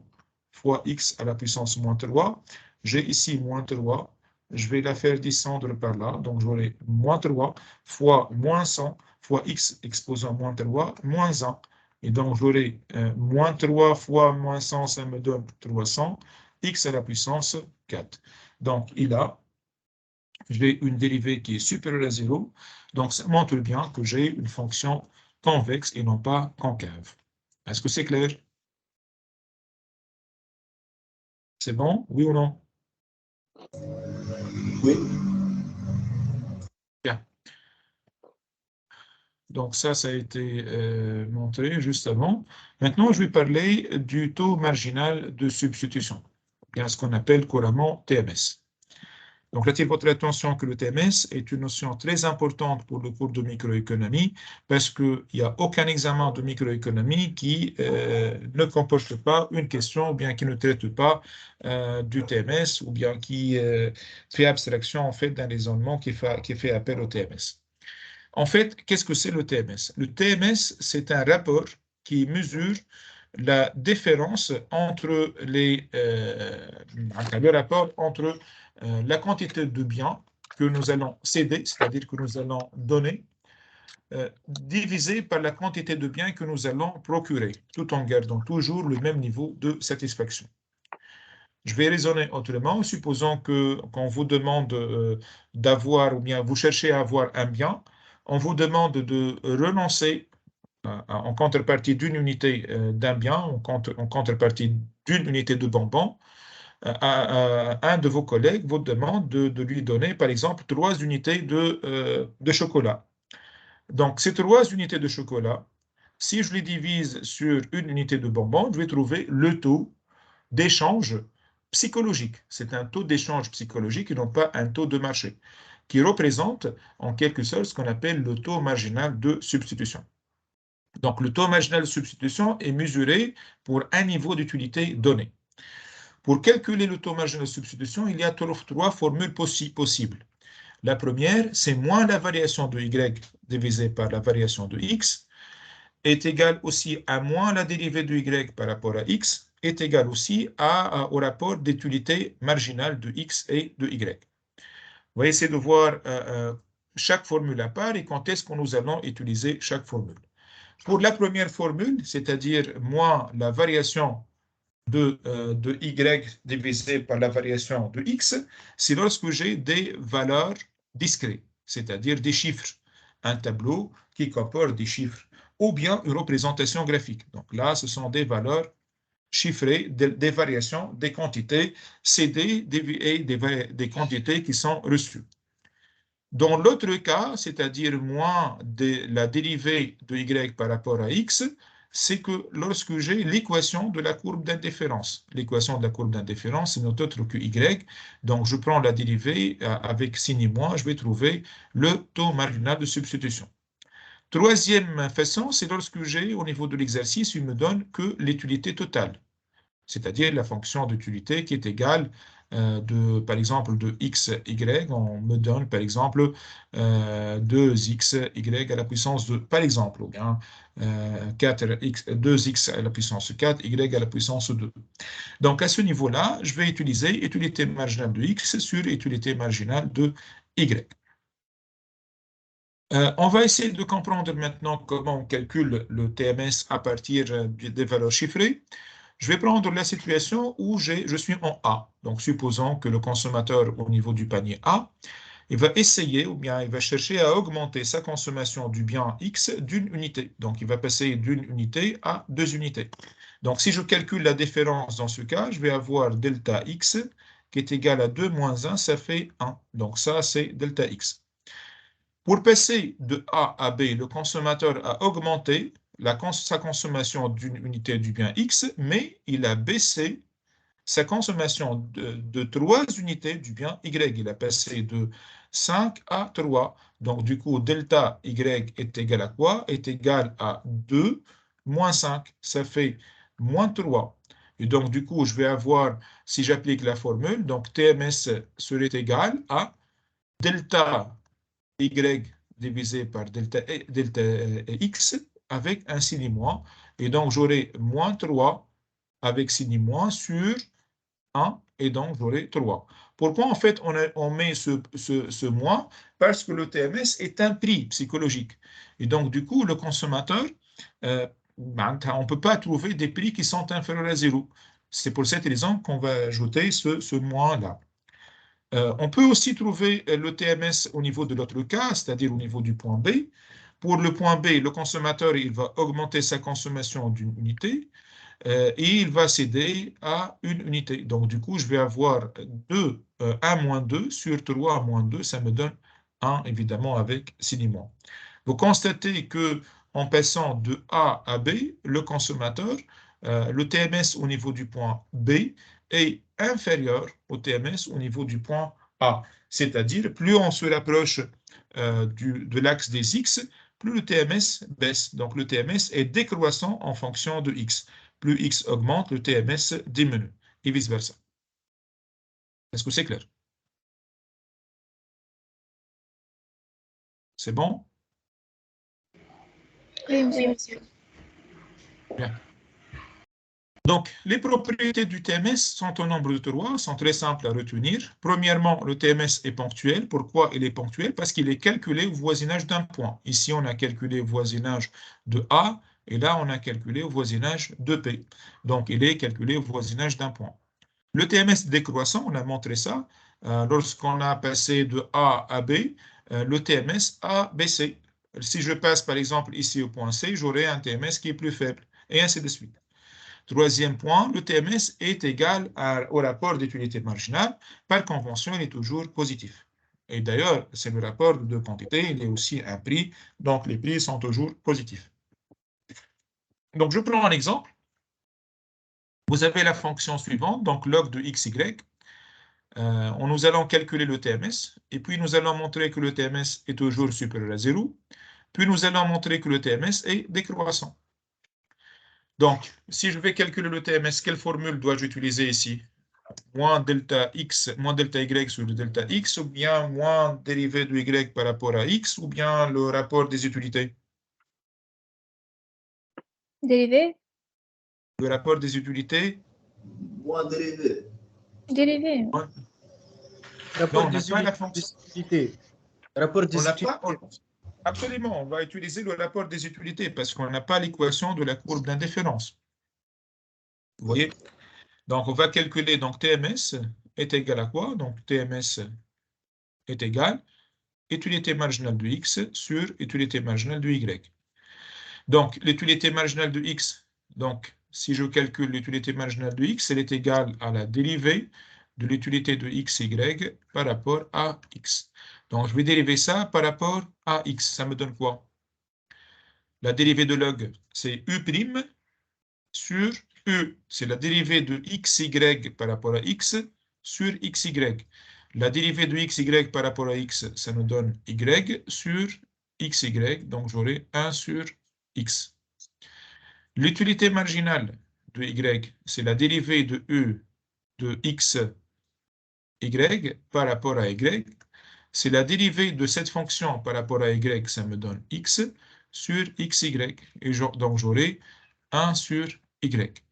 fois x à la puissance moins 3. J'ai ici moins 3. Je vais la faire descendre par là. Donc, j'aurai moins 3 fois moins 100 fois x exposant moins 3, moins 1. Et donc, j'aurai moins 3 fois moins 100, ça me donne 300, x à la puissance 4. Donc, j'ai une dérivée qui est supérieure à 0. Donc, ça montre bien que j'ai une fonction convexe et non pas concave. Est-ce que c'est clair? C'est bon? Oui ou non?
Oui.
Bien. Donc ça a été montré juste avant. Maintenant, je vais parler du taux marginal de substitution, bien ce qu'on appelle couramment TMS. Donc, j'attire votre attention que le TMS est une notion très importante pour le cours de microéconomie parce qu'il n'y a aucun examen de microéconomie qui ne comporte pas une question ou bien qui ne traite pas du TMS ou bien qui fait abstraction en fait d'un raisonnement qui fait appel au TMS. En fait, qu'est-ce que c'est le TMS? Le TMS, c'est un rapport qui mesure la différence entre le rapport entre la quantité de biens que nous allons céder, c'est-à-dire que nous allons donner, divisé par la quantité de biens que nous allons procurer, tout en gardant toujours le même niveau de satisfaction. Je vais raisonner autrement. Supposons qu'on vous demande d'avoir, ou bien vous cherchez à avoir un bien, on vous demande de renoncer en contrepartie d'une unité d'un bien, en contrepartie d'une unité de bonbons. Un de vos collègues vous demande de lui donner, par exemple, 3 unités de chocolat. Donc, ces 3 unités de chocolat, si je les divise sur une unité de bonbons, je vais trouver le taux d'échange psychologique. C'est un taux d'échange psychologique et non pas un taux de marché, qui représente en quelque sorte ce qu'on appelle le taux marginal de substitution. Donc, le taux marginal de substitution est mesuré pour un niveau d'utilité donné. Pour calculer le taux marginal de substitution, il y a 3 formules possibles. La première, c'est moins la variation de y divisé par la variation de x est égal aussi à moins la dérivée de y par rapport à x est égal aussi au rapport d'utilité marginale de x et de y. On va essayer de voir chaque formule à part et quand est-ce que nous allons utiliser chaque formule. Pour la première formule, c'est-à-dire moins la variation de y divisé par la variation de x, c'est lorsque j'ai des valeurs discrètes, c'est-à-dire des chiffres, un tableau qui comporte des chiffres, ou bien une représentation graphique. Donc là, ce sont des valeurs chiffrées, des variations, des quantités cédées et des quantités qui sont reçues. Dans l'autre cas, c'est-à-dire moins la dérivée de y par rapport à x, c'est que lorsque j'ai l'équation de la courbe d'indifférence. L'équation de la courbe d'indifférence, c'est not autre que y. Donc, je prends la dérivée avec signe moins, je vais trouver le taux marginal de substitution. Troisième façon, c'est lorsque j'ai, au niveau de l'exercice, il me donne que l'utilité totale, c'est-à-dire la fonction d'utilité qui est égale par exemple, de x, y, on me donne, par exemple, 2x, y à la puissance de, par exemple, ou bien 2x à la puissance 4, y à la puissance 2. Donc, à ce niveau-là, je vais utiliser utilité marginale de x sur utilité marginale de y. On va essayer de comprendre maintenant comment on calcule le TMS à partir des valeurs chiffrées. Je vais prendre la situation où je suis en A. Donc, supposons que le consommateur au niveau du panier A, il va essayer ou bien il va chercher à augmenter sa consommation du bien X d'une unité. Donc, il va passer d'une unité à 2 unités. Donc, si je calcule la différence dans ce cas, je vais avoir delta X qui est égal à 2 moins 1, ça fait 1. Donc, ça, c'est delta X. Pour passer de A à B, le consommateur a augmenté sa consommation d'une unité du bien X, mais il a baissé sa consommation de 3 unités du bien Y. Il a passé de 5 à 3. Donc, du coup, delta Y est égal à quoi? Est égal à 2 moins 5. Ça fait moins 3. Et donc, du coup, je vais avoir, si j'applique la formule, donc TMS serait égal à delta Y divisé par delta X avec un signe moins. Et donc, j'aurai moins 3 avec signe moins sur 1 et donc j'aurai 3. Pourquoi en fait on met ce moins? Parce que le TMS est un prix psychologique. Et donc du coup, le consommateur, on ne peut pas trouver des prix qui sont inférieurs à 0. C'est pour cette raison qu'on va ajouter ce moins-là. On peut aussi trouver le TMS au niveau de l'autre cas, c'est-à-dire au niveau du point B. Pour le point B, le consommateur il va augmenter sa consommation d'une unité et il va céder à une unité. Donc, du coup, je vais avoir 1 moins 2 sur 3 moins 2, ça me donne 1, évidemment, avec signe moins. Vous constatez que en passant de A à B, le consommateur, le TMS au niveau du point B est inférieur au TMS au niveau du point A. C'est-à-dire, plus on se rapproche de l'axe des X, plus le TMS baisse. Donc, le TMS est décroissant en fonction de X. Plus X augmente, le TMS diminue, et vice-versa. Est-ce que c'est clair? C'est bon?
Oui, monsieur.
Bien. Donc, les propriétés du TMS sont au nombre de 3, sont très simples à retenir. Premièrement, le TMS est ponctuel. Pourquoi il est ponctuel? Parce qu'il est calculé au voisinage d'un point. Ici, on a calculé au voisinage de A, et là, on a calculé au voisinage de P. Donc, il est calculé au voisinage d'un point. Le TMS décroissant, on a montré ça. Lorsqu'on a passé de A à B, le TMS a baissé. Si je passe, par exemple, ici au point C, j'aurai un TMS qui est plus faible, et ainsi de suite. Troisième point, le TMS est égal au rapport d'utilité marginale. Par convention, il est toujours positif. Et d'ailleurs, c'est le rapport de deux quantités, il est aussi un prix, donc les prix sont toujours positifs. Donc, je prends un exemple. Vous avez la fonction suivante, donc log de xy. Nous allons calculer le TMS, et puis nous allons montrer que le TMS est toujours supérieur à 0, puis nous allons montrer que le TMS est décroissant. Donc, si je vais calculer le TMS, quelle formule dois-je utiliser ici? Moins delta x, moins delta y sur le delta x, ou bien moins dérivé de y par rapport à x, ou bien le rapport des utilités?
Dérivé?
Le rapport des utilités?
Moins dérivé.
Dérivé.
Rapport
Non, on n'a
des
pas la fonction.
utilités. Rapport
On
des
n'a
utilités.
pas. Absolument, on va utiliser le rapport des utilités parce qu'on n'a pas l'équation de la courbe d'indifférence. Vous voyez? Donc, on va calculer, donc TMS est égal à quoi? Donc, TMS est égal utilité marginale de x sur utilité marginale de y. Donc, l'utilité marginale de x, donc, si je calcule l'utilité marginale de x, elle est égale à la dérivée de l'utilité de xy par rapport à x. Donc, je vais dériver ça par rapport à x. Ça me donne quoi? La dérivée de log, c'est u' sur u. C'est la dérivée de xy par rapport à x sur xy. La dérivée de xy par rapport à x, ça nous donne y sur xy. Donc, j'aurai 1 sur x. L'utilité marginale de y, c'est la dérivée de u de x Y par rapport à Y, c'est la dérivée de cette fonction par rapport à Y, ça me donne X sur XY. Et donc j'aurai 1 sur Y.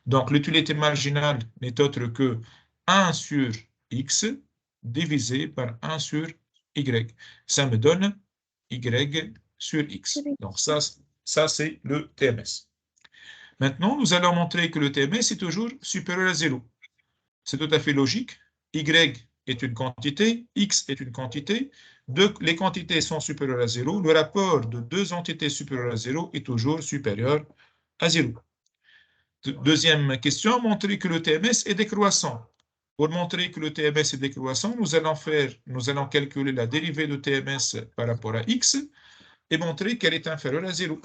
Donc l'utilité marginale n'est autre que 1 sur X divisé par 1 sur Y. Ça me donne Y sur X. Donc ça c'est le TMS. Maintenant, nous allons montrer que le TMS est toujours supérieur à 0. C'est tout à fait logique. Y est une quantité, X est une quantité. Les quantités sont supérieures à 0. Le rapport de deux entités supérieures à 0 est toujours supérieur à 0. Deuxième question, montrer que le TMS est décroissant. Pour montrer que le TMS est décroissant, nous allons calculer la dérivée de TMS par rapport à X et montrer qu'elle est inférieure à 0.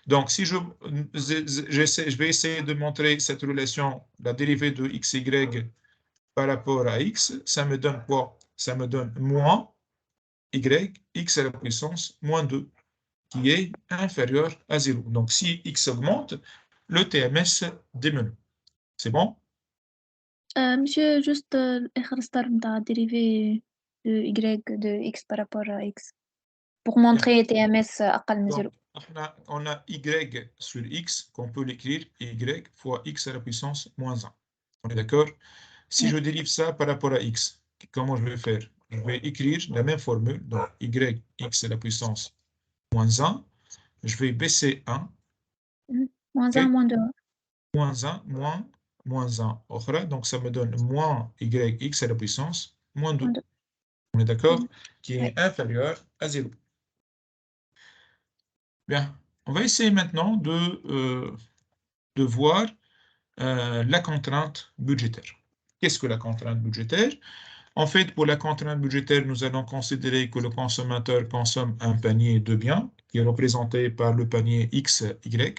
Donc, si je vais essayer de montrer cette relation, la dérivée de xy par rapport à x, ça me donne quoi? Ça me donne moins y, x à la puissance moins 2, qui est inférieur à 0. Donc, si x augmente, le TMS diminue. C'est bon?
Monsieur, juste الآخر ستار نتاع dérivé de y de x par rapport à x pour montrer TMS أقل من 0.
Donc, on a y sur x qu'on peut l'écrire y fois x à la puissance moins 1. On est d'accord? Si je dérive ça par rapport à x, comment je vais faire? Je vais écrire la même formule, donc y, x à la puissance moins 1. Je vais baisser 1.
Moins 1, moins 2.
Moins 1, moins 1. Autre, donc ça me donne moins y, x à la puissance moins 2. On est d'accord? Qui est inférieur à 0. Bien, on va essayer maintenant de voir la contrainte budgétaire. Qu'est-ce que la contrainte budgétaire? En fait, pour la contrainte budgétaire, nous allons considérer que le consommateur consomme un panier de biens qui est représenté par le panier X, Y.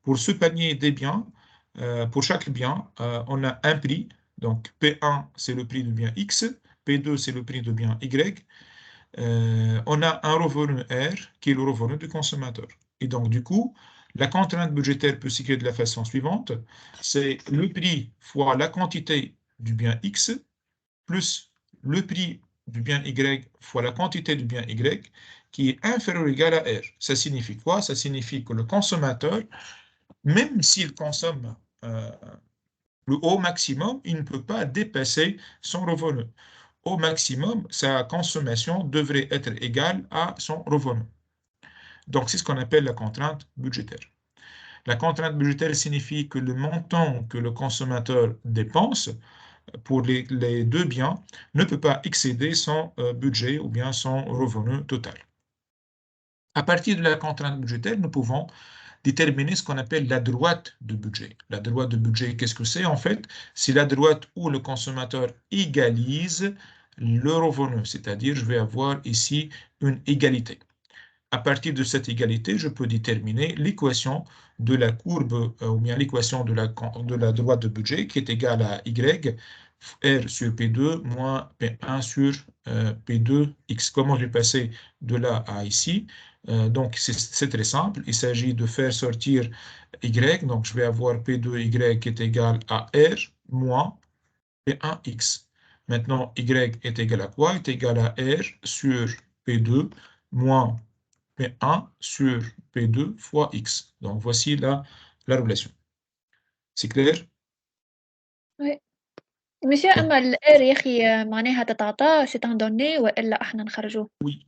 Pour ce panier des biens, pour chaque bien, on a un prix. Donc, P1, c'est le prix du bien X. P2, c'est le prix du bien Y. On a un revenu R qui est le revenu du consommateur. Et donc, du coup, la contrainte budgétaire peut s'écrire de la façon suivante. C'est le prix fois la quantité du bien X plus le prix du bien Y fois la quantité du bien Y qui est inférieur ou égal à R. Ça signifie quoi? Ça signifie que le consommateur, même s'il consomme le haut maximum, il ne peut pas dépasser son revenu. Au maximum, sa consommation devrait être égale à son revenu. Donc, c'est ce qu'on appelle la contrainte budgétaire. La contrainte budgétaire signifie que le montant que le consommateur dépense pour les deux biens ne peut pas excéder son budget ou bien son revenu total. À partir de la contrainte budgétaire, nous pouvons déterminer ce qu'on appelle la droite de budget. La droite de budget, qu'est-ce que c'est? En fait, c'est la droite où le consommateur égalise le revenu, c'est-à-dire je vais avoir ici une égalité. À partir de cette égalité, je peux déterminer l'équation de la courbe ou bien l'équation de la droite de budget qui est égale à Y, R sur P2 moins P1 sur P2X. Comment je vais passer de là à ici? Donc, c'est très simple. Il s'agit de faire sortir Y. Donc, je vais avoir P2Y qui est égal à R moins P1X. Maintenant, Y est égal à quoi? Est égal à R sur P2 moins P1 sur P2 fois X. Donc, voici la relation. C'est clair?
Oui. Monsieur, أما الR يا أخي معناها تتعطى c'est un donné وإلا إحنا نخرجوه؟
Oui.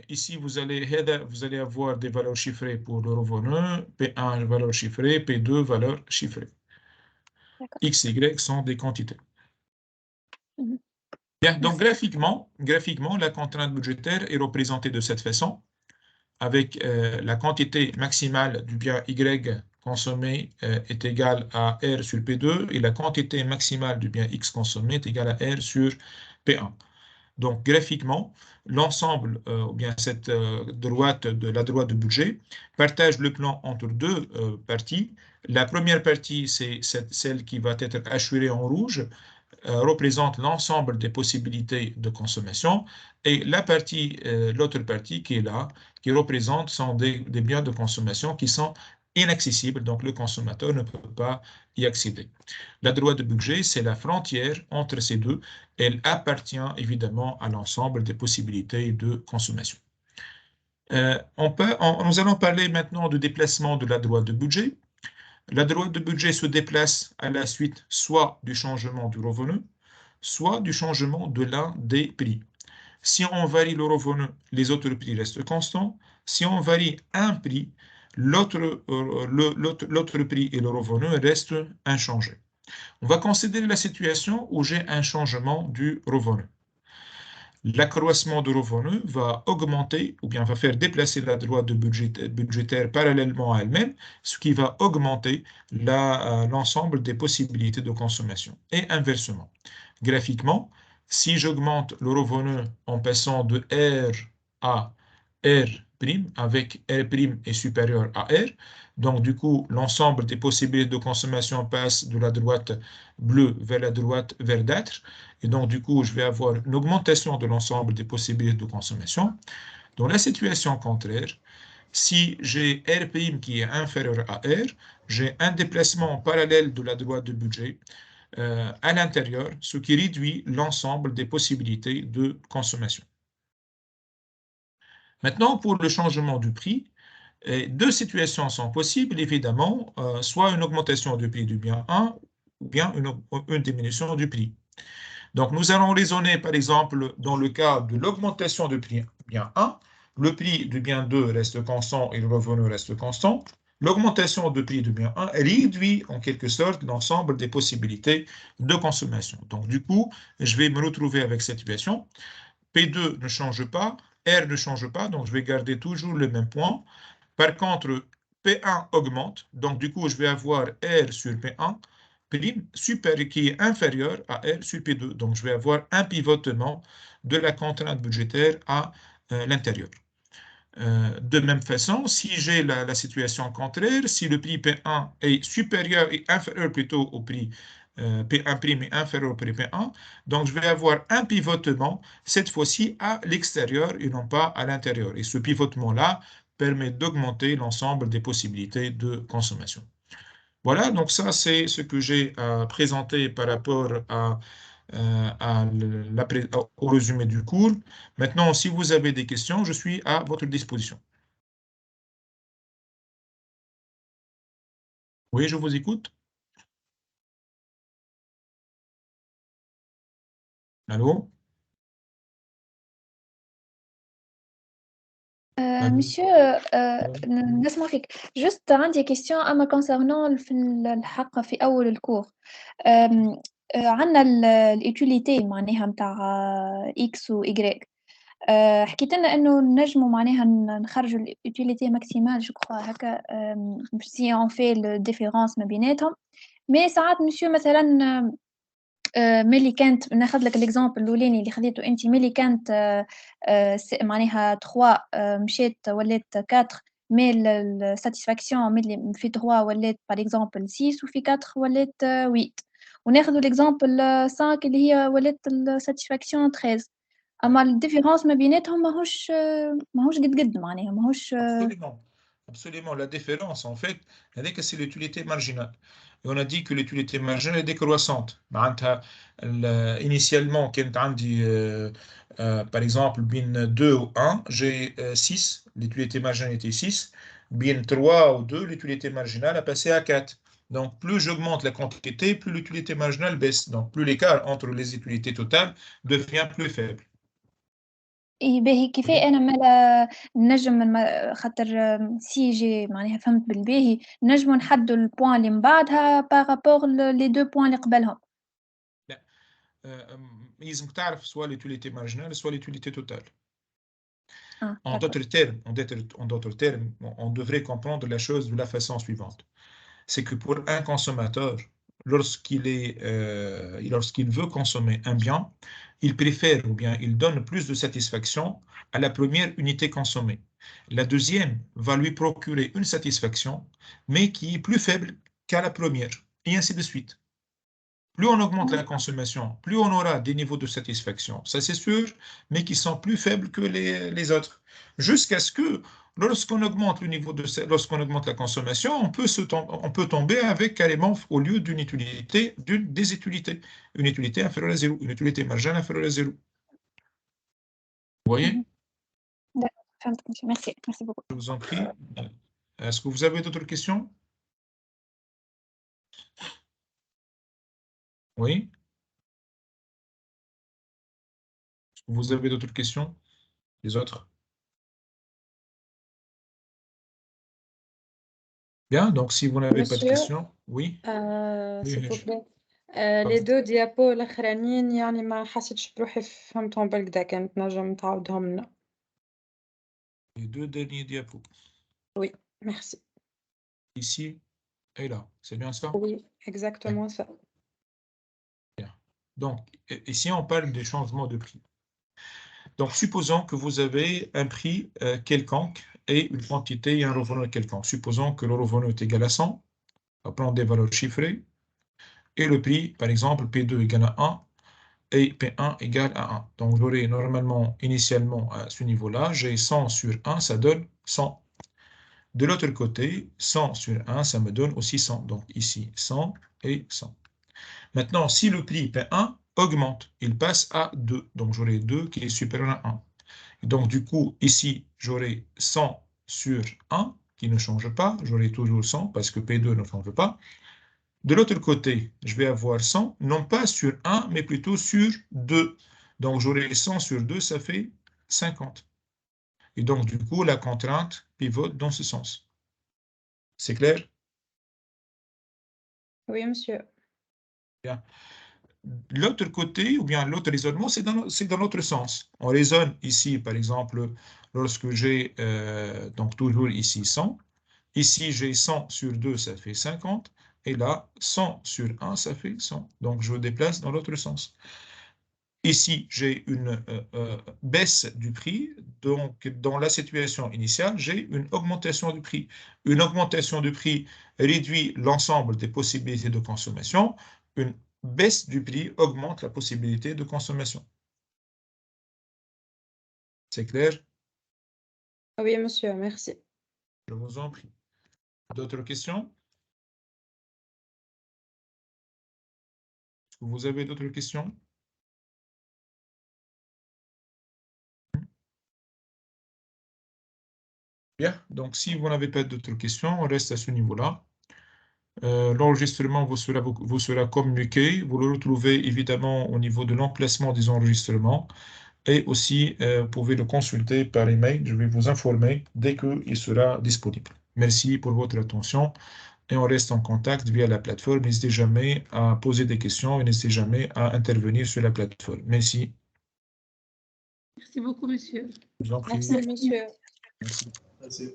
Ici, vous allez avoir des valeurs chiffrées pour le revenu, P1 valeur chiffrée, P2 valeur chiffrée. X, Y sont des quantités. Bien, donc graphiquement, la contrainte budgétaire est représentée de cette façon, avec la quantité maximale du bien Y consommé est égale à R sur P2 et la quantité maximale du bien X consommé est égale à R sur P1. Donc, graphiquement, l'ensemble, ou bien cette droite la droite de budget, partage le plan entre deux parties. La première partie, c'est celle qui va être hachurée en rouge, représente l'ensemble des possibilités de consommation. Et l'autre partie qui est là, qui représente sont des biens de consommation qui sont inaccessible, donc le consommateur ne peut pas y accéder. La droit de budget, c'est la frontière entre ces deux. Elle appartient évidemment à l'ensemble des possibilités de consommation. Nous allons parler maintenant du déplacement de la droit de budget. La droite de budget se déplace à la suite soit du changement du revenu, soit du changement de l'un des prix. Si on varie le revenu, les autres prix restent constants. Si on varie un prix, l'autre prix et le revenu restent inchangés. On va considérer la situation où j'ai un changement du revenu. L'accroissement de revenu va augmenter ou bien va faire déplacer la droite budgétaire parallèlement à elle-même, ce qui va augmenter l'ensemble des possibilités de consommation. Et inversement, graphiquement, si j'augmente le revenu en passant de R à R', avec R' est supérieur à R, donc du coup, l'ensemble des possibilités de consommation passe de la droite bleue vers la droite verdâtre. Et donc, du coup, je vais avoir une augmentation de l'ensemble des possibilités de consommation. Dans la situation contraire, si j'ai R' qui est inférieur à R, j'ai un déplacement parallèle de la droite de budget à l'intérieur, ce qui réduit l'ensemble des possibilités de consommation. Maintenant, pour le changement du prix, deux situations sont possibles, évidemment, soit une augmentation du prix du bien 1 ou bien une diminution du prix. Donc, nous allons raisonner, par exemple, dans le cas de l'augmentation du prix bien 1, le prix du bien 2 reste constant et le revenu reste constant. L'augmentation du prix du bien 1 réduit en quelque sorte l'ensemble des possibilités de consommation. Donc, du coup, je vais me retrouver avec cette situation. P2 ne change pas, R ne change pas, donc je vais garder toujours le même point. Par contre, P1 augmente, donc du coup, je vais avoir R sur P1 qui est inférieur à R sur P2. Donc, je vais avoir un pivotement de la contrainte budgétaire à l'intérieur. De même façon, si j'ai la situation contraire, si le prix P1 est supérieur et inférieur plutôt au prix P1' est inférieur au prix P1, donc je vais avoir un pivotement, cette fois-ci à l'extérieur et non pas à l'intérieur. Et ce pivotement-là permet d'augmenter l'ensemble des possibilités de consommation. Voilà, donc ça c'est ce que j'ai présenté par rapport au résumé du cours. Maintenant, si vous avez des questions, je suis à votre disposition. Oui, je vous écoute. Allô?
monsieur نسمع فيك juste عندي question أما concernant في الحق في أول الكور عندنا الutilité معناها متاع x و y حكيت لنا إنه نجموا معناها نخرجوا الutilité maximale je crois هكا si on fait le différence ما بيناتهم mais ساعات monsieur مثلا ملي كانت ناخذ لك الاكزامبل الاولاني اللي خذيته انت ملي كانت معناها 3 مشات ولات 4 مي الساتيسفاكسيون ملي في 3 ولات باغ اكزامبل 6 وفي 4 ولات 8 وناخذ الاكزامبل 5 اللي هي ولات الساتيسفاكسيون 13 اما الديفيرونس ما بيناتهم ماهوش قد معناها ماهوش
Absolument, la différence, en fait, c'est l'utilité marginale. Et on a dit que l'utilité marginale est décroissante. Initialement, par exemple, bin 2 ou 1, j'ai 6, l'utilité marginale était 6. Bin 3 ou 2, l'utilité marginale a passé à 4. Donc, plus j'augmente la quantité, plus l'utilité marginale baisse. Donc, plus l'écart entre les utilités totales devient plus faible.
إيه باهي كيفاه أنا مالا نجم خاطر سي جي معناها فهمت بالباهي نجمو نحدو البوان اللي من بعدها بارابور لي دو بوان اللي قبلهم.
لا لازم تعرف سواء l'utilité marginale soit l'utilité totale. En d'autres termes, on devrait comprendre la chose de la façon suivante. C'est que pour un consommateur, lorsqu'il veut consommer un bien, il préfère ou bien il donne plus de satisfaction à la première unité consommée. La deuxième va lui procurer une satisfaction, mais qui est plus faible qu'à la première, et ainsi de suite. Plus on augmente la consommation, plus on aura des niveaux de satisfaction, ça c'est sûr, mais qui sont plus faibles que les autres. Jusqu'à ce que, lorsqu'on augmente le niveau lorsqu'on augmente la consommation, on peut tomber avec carrément, au lieu d'une utilité, des utilités. Une utilité inférieure à zéro, une utilité marginale inférieure à zéro. Vous voyez?
D'accord, فهمتك monsieur. Merci beaucoup.
Je vous en prie. Est-ce que vous avez d'autres questions? Oui? Est-ce que vous avez d'autres questions? Les autres? Bien, donc si vous n'avez pas de
Monsieur,
questions, oui?
s'il vous
Oui,
plaît. les deux diapos الأخرانيين يعني ما حسيتش بروحي فهمتهم بالكدا، كانت نجم تعاودهم لنا.
les deux derniers diapos,
Oui, merci.
ici et là, c'est bien ça?
Oui, exactement ça.
Bien. Donc, ici, on parle des changements de prix. Donc, supposons que vous avez un prix quelconque et une quantité et un revenu quelconque. Supposons que le revenu est égal à 100, on va prendre des valeurs chiffrées, et le prix, par exemple, P2 égale à 1 et P1 égale à 1. Donc, j'aurai normalement, initialement, à ce niveau-là, j'ai 100 sur 1, ça donne 100. De l'autre côté, 100 sur 1, ça me donne aussi 100. Donc, ici, 100 et 100. Maintenant, si le prix P1 augmente, il passe à 2. Donc, j'aurai 2 qui est supérieur à 1. Et donc, du coup, ici, j'aurai 100 sur 1 qui ne change pas. J'aurai toujours 100 parce que P2 ne change pas. De l'autre côté, je vais avoir 100, non pas sur 1, mais plutôt sur 2. Donc, j'aurai 100 sur 2, ça fait 50. Et donc, du coup, la contrainte pivote dans ce sens. C'est clair?
Oui, monsieur.
Bien. L'autre côté, ou bien l'autre raisonnement, c'est dans l'autre sens. On raisonne ici, par exemple, lorsque j'ai donc toujours ici 100. Ici, j'ai 100 sur 2, ça fait 50. Et là, 100 sur 1, ça fait 100. Donc, je déplace dans l'autre sens. Ici, j'ai une baisse du prix. Donc, dans la situation initiale, j'ai une augmentation du prix. Une augmentation du prix réduit l'ensemble des possibilités de consommation. Une baisse du prix augmente la possibilité de consommation. C'est clair?
Oui, monsieur, merci.
Je vous en prie. D'autres questions? Est-ce que vous avez d'autres questions? Bien, donc si vous n'avez pas d'autres questions, on reste à ce niveau-là. L'enregistrement vous sera communiqué. Vous le retrouvez évidemment au niveau de l'emplacement des enregistrements et aussi vous pouvez le consulter par email. Je vais vous informer dès qu'il sera disponible. Merci pour votre attention et on reste en contact via la plateforme. N'hésitez jamais à poser des questions et n'hésitez jamais à intervenir sur la plateforme. Merci.
Merci beaucoup, monsieur.
Je vous en prie.
Merci, monsieur.
Merci.
Merci.